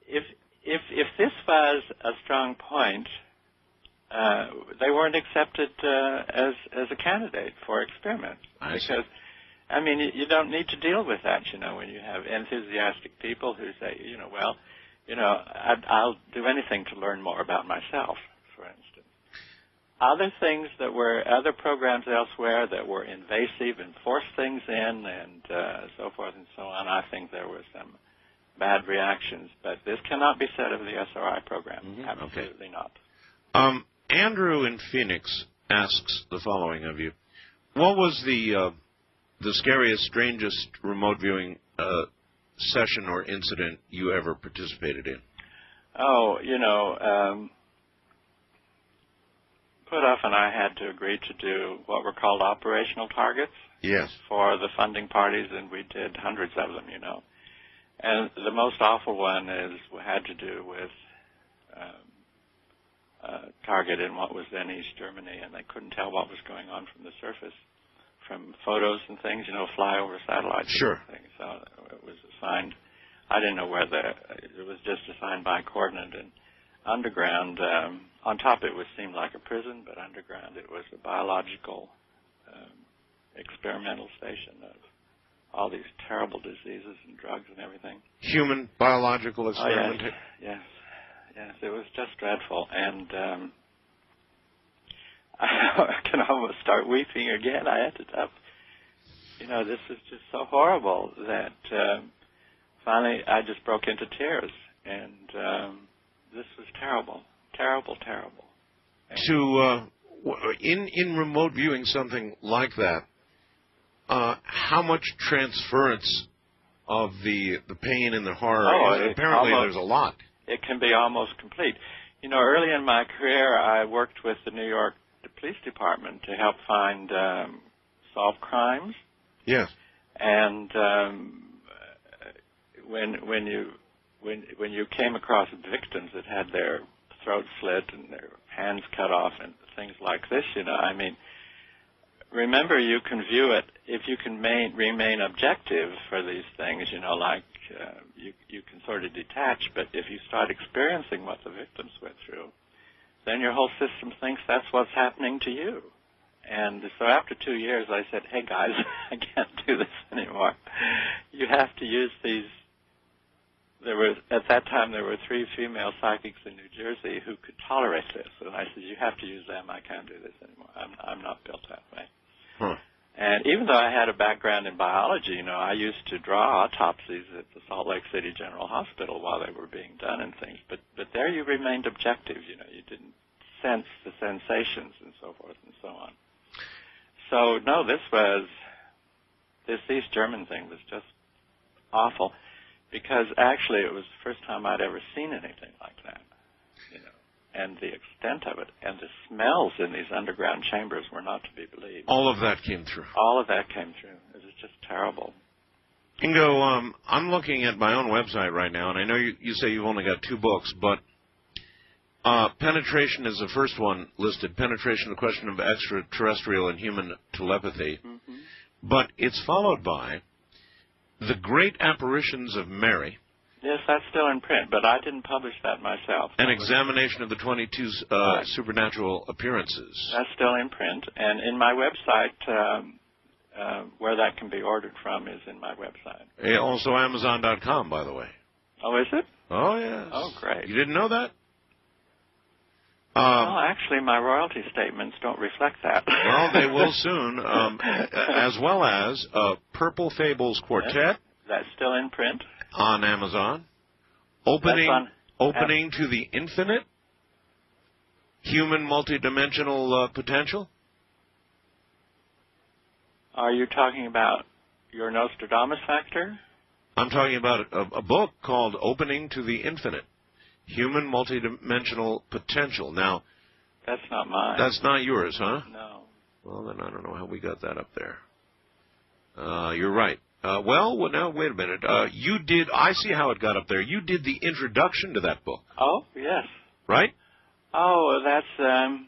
Speaker 2: if this was a strong point, they weren't accepted as a candidate for experiment. Because, I mean, you don't need to deal with that, when you have enthusiastic people who say, I'll do anything to learn more about myself, for instance. Other things other programs elsewhere that were invasive and forced things in and so forth and so on, I think there were some bad reactions. But this cannot be said of the SRI program. Mm-hmm. Absolutely not.
Speaker 1: Andrew in Phoenix asks the following of you. What was the scariest, strangest remote viewing session or incident you ever participated in?
Speaker 2: Oh, Puthoff and I had to agree to do what were called operational targets.
Speaker 1: Yes.
Speaker 2: For the funding parties, and we did hundreds of them, And the most awful one had to do with a target in what was then East Germany, and they couldn't tell what was going on from the surface, from photos and things, flyover satellites.
Speaker 1: Sure.
Speaker 2: And things. So it was assigned. I didn't know it was just assigned by coordinate, and underground, on top it would seem like a prison, but underground it was a biological experimental station of all these terrible diseases and drugs and everything.
Speaker 1: Human biological experiment?
Speaker 2: Oh, yes. It was just dreadful. And I can almost start weeping again. I ended up, this is just so horrible that finally I just broke into tears. And this was terrible. Terrible.
Speaker 1: In remote viewing something like that, how much transference of the pain and the horror? Apparently there's a lot.
Speaker 2: It can be almost complete. Early in my career, I worked with the New York Police Department to help solve crimes.
Speaker 1: Yes.
Speaker 2: And when you came across victims that had their throats slit and their hands cut off and things like this, remember, you can view it, if you can remain objective for these things, you can sort of detach, but if you start experiencing what the victims went through, then your whole system thinks that's what's happening to you. And so after 2 years, I said, hey, guys, I can't do this anymore. You have to use these. At that time, there were 3 female psychics in New Jersey who could tolerate this. And I said, you have to use them. I can't do this anymore. I'm not built that way.
Speaker 1: Huh.
Speaker 2: And even though I had a background in biology, I used to draw autopsies at the Salt Lake City General Hospital while they were being done and things. But there you remained objective. You didn't sense the sensations and so forth and so on. So, no, this East German thing was just awful, because actually it was the first time I'd ever seen anything like that, and the extent of it, and the smells in these underground chambers were not to be believed.
Speaker 1: All of that came through.
Speaker 2: All of that came through. It was just terrible.
Speaker 1: Ingo, I'm looking at my own website right now, and I know you say you've only got 2 books, but Penetration is the first one listed, Penetration, the Question of Extraterrestrial and Human Telepathy. Mm-hmm. But it's followed by The Great Apparitions of Mary,
Speaker 2: Yes, that's still in print, but I didn't publish that myself.
Speaker 1: An examination of the 22 supernatural appearances.
Speaker 2: That's still in print, and in my website, where that can be ordered from is in my website.
Speaker 1: Also Amazon.com, by the way.
Speaker 2: Oh, is it?
Speaker 1: Oh, yes.
Speaker 2: Oh, great.
Speaker 1: You didn't know that?
Speaker 2: Well, actually, my royalty statements don't reflect that.
Speaker 1: Well, they will soon, as well as Purple Fables Quartet.
Speaker 2: Yes, that's still in print.
Speaker 1: On Amazon. Opening to the Infinite. Human Multidimensional Potential.
Speaker 2: Are you talking about your Nostradamus factor?
Speaker 1: I'm talking about a book called Opening to the Infinite. Human Multidimensional Potential. Now,
Speaker 2: that's not mine.
Speaker 1: That's not yours, huh?
Speaker 2: No.
Speaker 1: Well, then I don't know how we got that up there. You're right. Well, now, wait a minute. You did, I see how it got up there. You did the introduction to that book.
Speaker 2: Oh, yes.
Speaker 1: Right?
Speaker 2: Oh, that's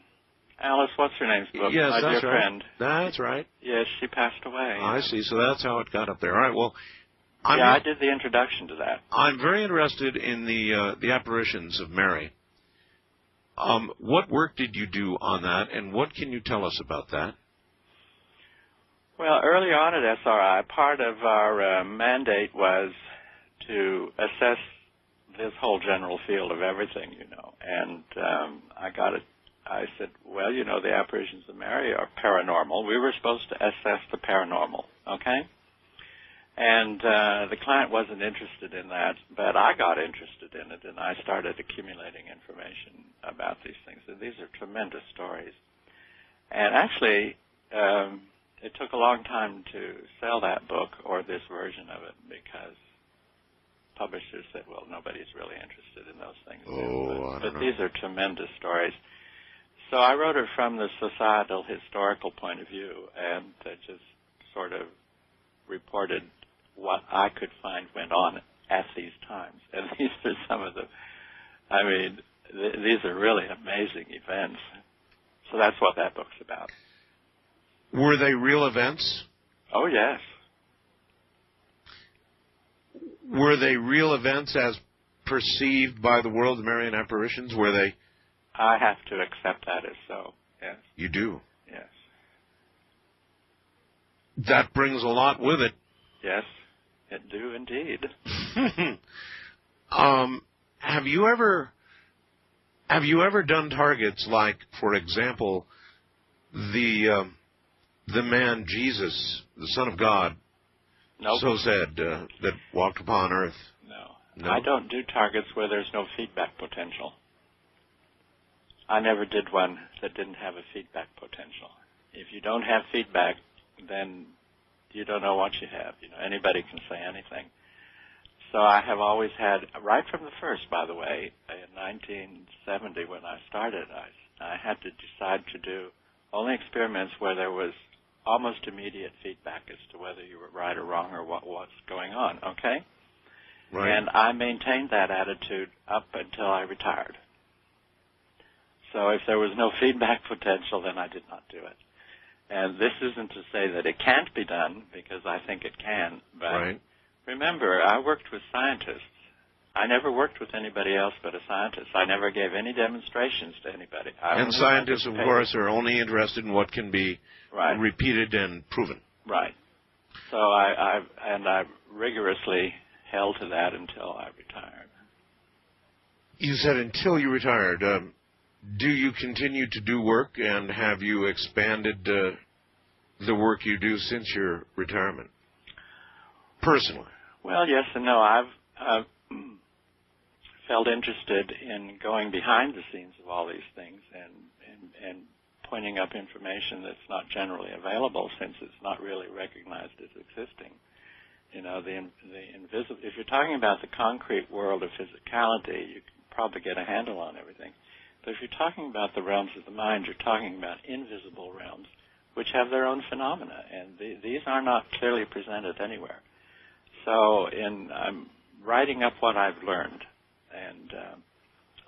Speaker 2: Alice, what's her name's book?
Speaker 1: Yes,
Speaker 2: My
Speaker 1: that's
Speaker 2: dear
Speaker 1: right.
Speaker 2: friend.
Speaker 1: That's right.
Speaker 2: Yes, she passed away.
Speaker 1: I see. So that's how it got up there. All right, well.
Speaker 2: I did the introduction to that.
Speaker 1: I'm very interested in the apparitions of Mary. What work did you do on that, and what can you tell us about that?
Speaker 2: Well, early on at SRI, part of our mandate was to assess this whole general field of everything, and I said, well, the apparitions of Mary are paranormal. We were supposed to assess the paranormal, okay? And the client wasn't interested in that, but I got interested in it, and I started accumulating information about these things. And these are tremendous stories. And actually, it took a long time to sell that book or this version of it because publishers said, well, nobody's really interested in those things. But these are tremendous stories. So I wrote it from the societal historical point of view and just sort of reported what I could find went on at these times. And these are some of these are really amazing events. So that's what that book's about.
Speaker 1: Were they real events?
Speaker 2: Oh, yes.
Speaker 1: Were they real events as perceived by the world of Marian apparitions? Were they?
Speaker 2: I have to accept that as so, yes.
Speaker 1: You do?
Speaker 2: Yes.
Speaker 1: That brings a lot with it.
Speaker 2: Yes, it do indeed.
Speaker 1: Have you ever done targets like, for example, the man Jesus, the Son of God,
Speaker 2: nope.
Speaker 1: So said, that walked upon earth?
Speaker 2: No. I don't do targets where there's no feedback potential. I never did one that didn't have a feedback potential. If you don't have feedback, then you don't know what you have. Anybody can say anything. So I have always had, right from the first, by the way, in 1970 when I started, I had to decide to do only experiments where there was almost immediate feedback as to whether you were right or wrong or what was going on, okay?
Speaker 1: Right.
Speaker 2: And I maintained that attitude up until I retired. So if there was no feedback potential, then I did not do it. And this isn't to say that it can't be done, because I think it can. But remember, I worked with scientists. I never worked with anybody else but a scientist. I never gave any demonstrations to anybody.
Speaker 1: And scientists, of course, are only interested in what can be repeated and proven.
Speaker 2: Right. So I rigorously held to that until I retired.
Speaker 1: You said until you retired. Do you continue to do work, and have you expanded the work you do since your retirement, personally?
Speaker 2: Well, yes and no. I've felt interested in going behind the scenes of all these things and pointing up information that's not generally available, since it's not really recognized as existing. The invisible. If you're talking about the concrete world of physicality, you can probably get a handle on everything. But if you're talking about the realms of the mind, you're talking about invisible realms, which have their own phenomena, and these are not clearly presented anywhere. So I'm writing up what I've learned, and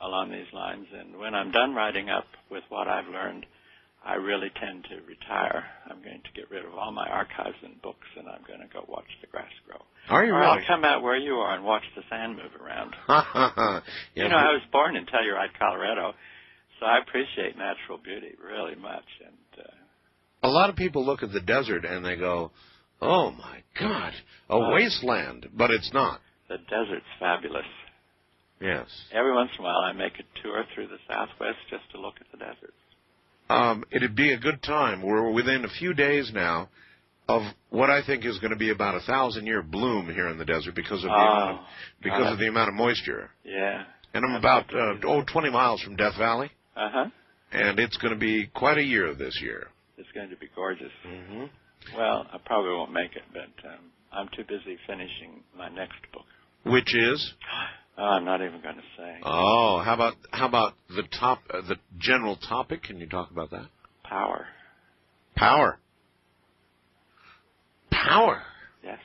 Speaker 2: along these lines. And when I'm done writing up with what I've learned, I really tend to retire. I'm going to get rid of all my archives and books, and I'm going to go watch the grass grow.
Speaker 1: Are you
Speaker 2: or
Speaker 1: really?
Speaker 2: I'll come out where you are and watch the sand move around.
Speaker 1: Yeah,
Speaker 2: you know, I was born in Telluride, Colorado, so I appreciate natural beauty really much. And
Speaker 1: a lot of people look at the desert and they go, oh, my God, a wasteland, but it's not.
Speaker 2: The desert's fabulous.
Speaker 1: Yes.
Speaker 2: Every once in a while I make a tour through the Southwest just to look at the deserts.
Speaker 1: It'd be a good time. We're within a few days now of what I think is going to be about 1,000-year bloom here in the desert because of the amount of moisture.
Speaker 2: Yeah.
Speaker 1: And I'm about 20 miles from Death Valley.
Speaker 2: Uh-huh.
Speaker 1: And it's going to be quite a year this year.
Speaker 2: It's going to be gorgeous.
Speaker 1: Mm-hmm.
Speaker 2: Well, I probably won't make it, but I'm too busy finishing my next book.
Speaker 1: Which is?
Speaker 2: Oh, I'm not even going to say.
Speaker 1: Oh, how about the general topic? Can you talk about that?
Speaker 2: Power.
Speaker 1: Power. Power.
Speaker 2: Yes.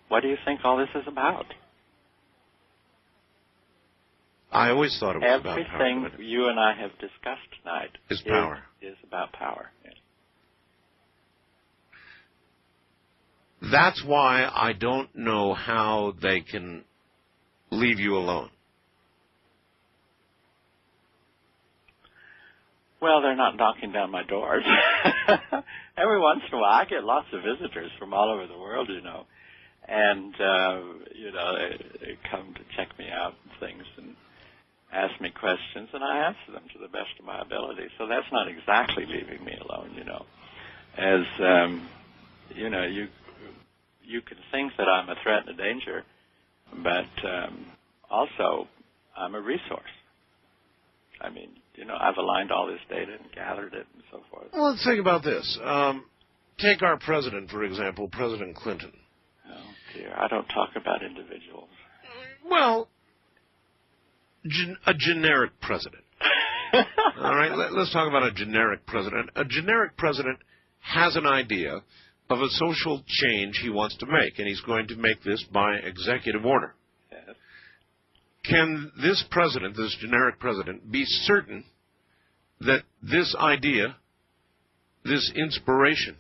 Speaker 2: What do you think all this is about?
Speaker 1: I always thought it was about power.
Speaker 2: Everything you and I have discussed tonight
Speaker 1: is power.
Speaker 2: Is about power. Yes.
Speaker 1: That's why I don't know how they can leave you alone.
Speaker 2: Well, they're not knocking down my doors. Every once in a while, I get lots of visitors from all over the world, you know, and they come to check me out and things and ask me questions, and I answer them to the best of my ability. So that's not exactly leaving me alone, you know. As you can think that I'm a threat and a danger, but also I'm a resource. I mean, you know, I've aligned all this data and gathered it and so forth.
Speaker 1: Well, let's think about this. Take our president, for example, President Clinton.
Speaker 2: Oh, dear. I don't talk about individuals.
Speaker 1: Well, a generic president. All right, let's talk about a generic president. A generic president has an idea of a social change he wants to make, and he's going to make this by executive order.
Speaker 2: Yes.
Speaker 1: Can this president, this generic president, be certain that this idea, this inspiration,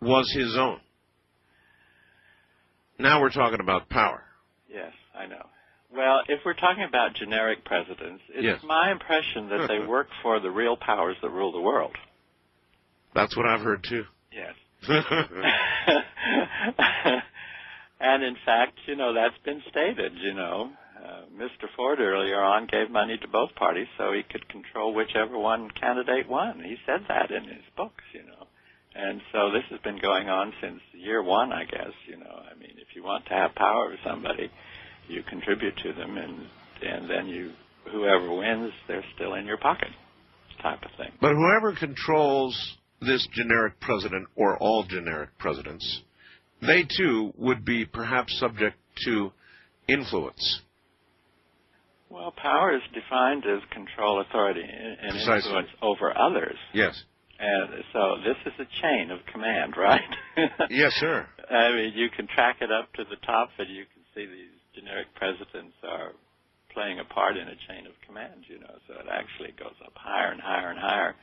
Speaker 1: was his own? Now we're talking about power.
Speaker 2: Yes, I know. Well, if we're talking about generic presidents, it's my impression that they work for the real powers that rule the world.
Speaker 1: That's what I've heard, too.
Speaker 2: Yes. And, in fact, you know, that's been stated, you know. Mr. Ford earlier on gave money to both parties so he could control whichever one candidate won. He said that in his books, you know. And so this has been going on since year one, I guess, you know. I mean, if you want to have power with somebody, you contribute to them, and then whoever wins, they're still in your pocket type of thing.
Speaker 1: But whoever controls this generic president or all generic presidents, they, too, would be perhaps subject to influence.
Speaker 2: Well, power is defined as control, authority, and influence over others.
Speaker 1: Yes.
Speaker 2: And so this is a chain of command, right?
Speaker 1: Yes, sir.
Speaker 2: I mean, you can track it up to the top, and you can see these generic presidents are playing a part in a chain of command, you know. So it actually goes up higher and higher and higher.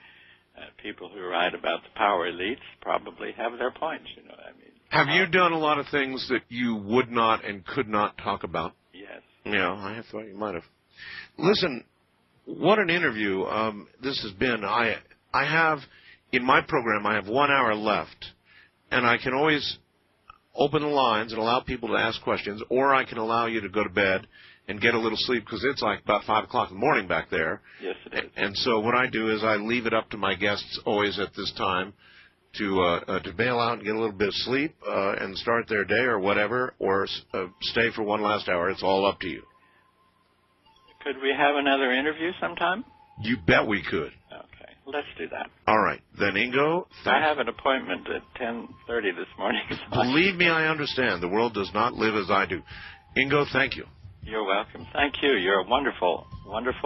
Speaker 2: People who write about the power elites probably have their points, you know. I mean,
Speaker 1: have you done a lot of things that you would not and could not talk about?
Speaker 2: Yes.
Speaker 1: Yeah, I thought you might have. Listen, what an interview this has been. I have, in my program, I have 1 hour left, and I can always open the lines and allow people to ask questions, or I can allow you to go to bed and get a little sleep because it's like about 5 o'clock in the morning back there.
Speaker 2: Yes, it is.
Speaker 1: And so what I do is I leave it up to my guests always at this time to bail out and get a little bit of sleep and start their day or whatever, or stay for one last hour. It's all up to you.
Speaker 2: Could we have another interview sometime?
Speaker 1: You bet we could.
Speaker 2: Okay, let's do that.
Speaker 1: All right. Then, Ingo,
Speaker 2: I have an appointment at 10:30 this morning.
Speaker 1: Believe me, I understand. The world does not live as I do. Ingo, thank you.
Speaker 2: You're welcome. Thank you. You're a wonderful, wonderful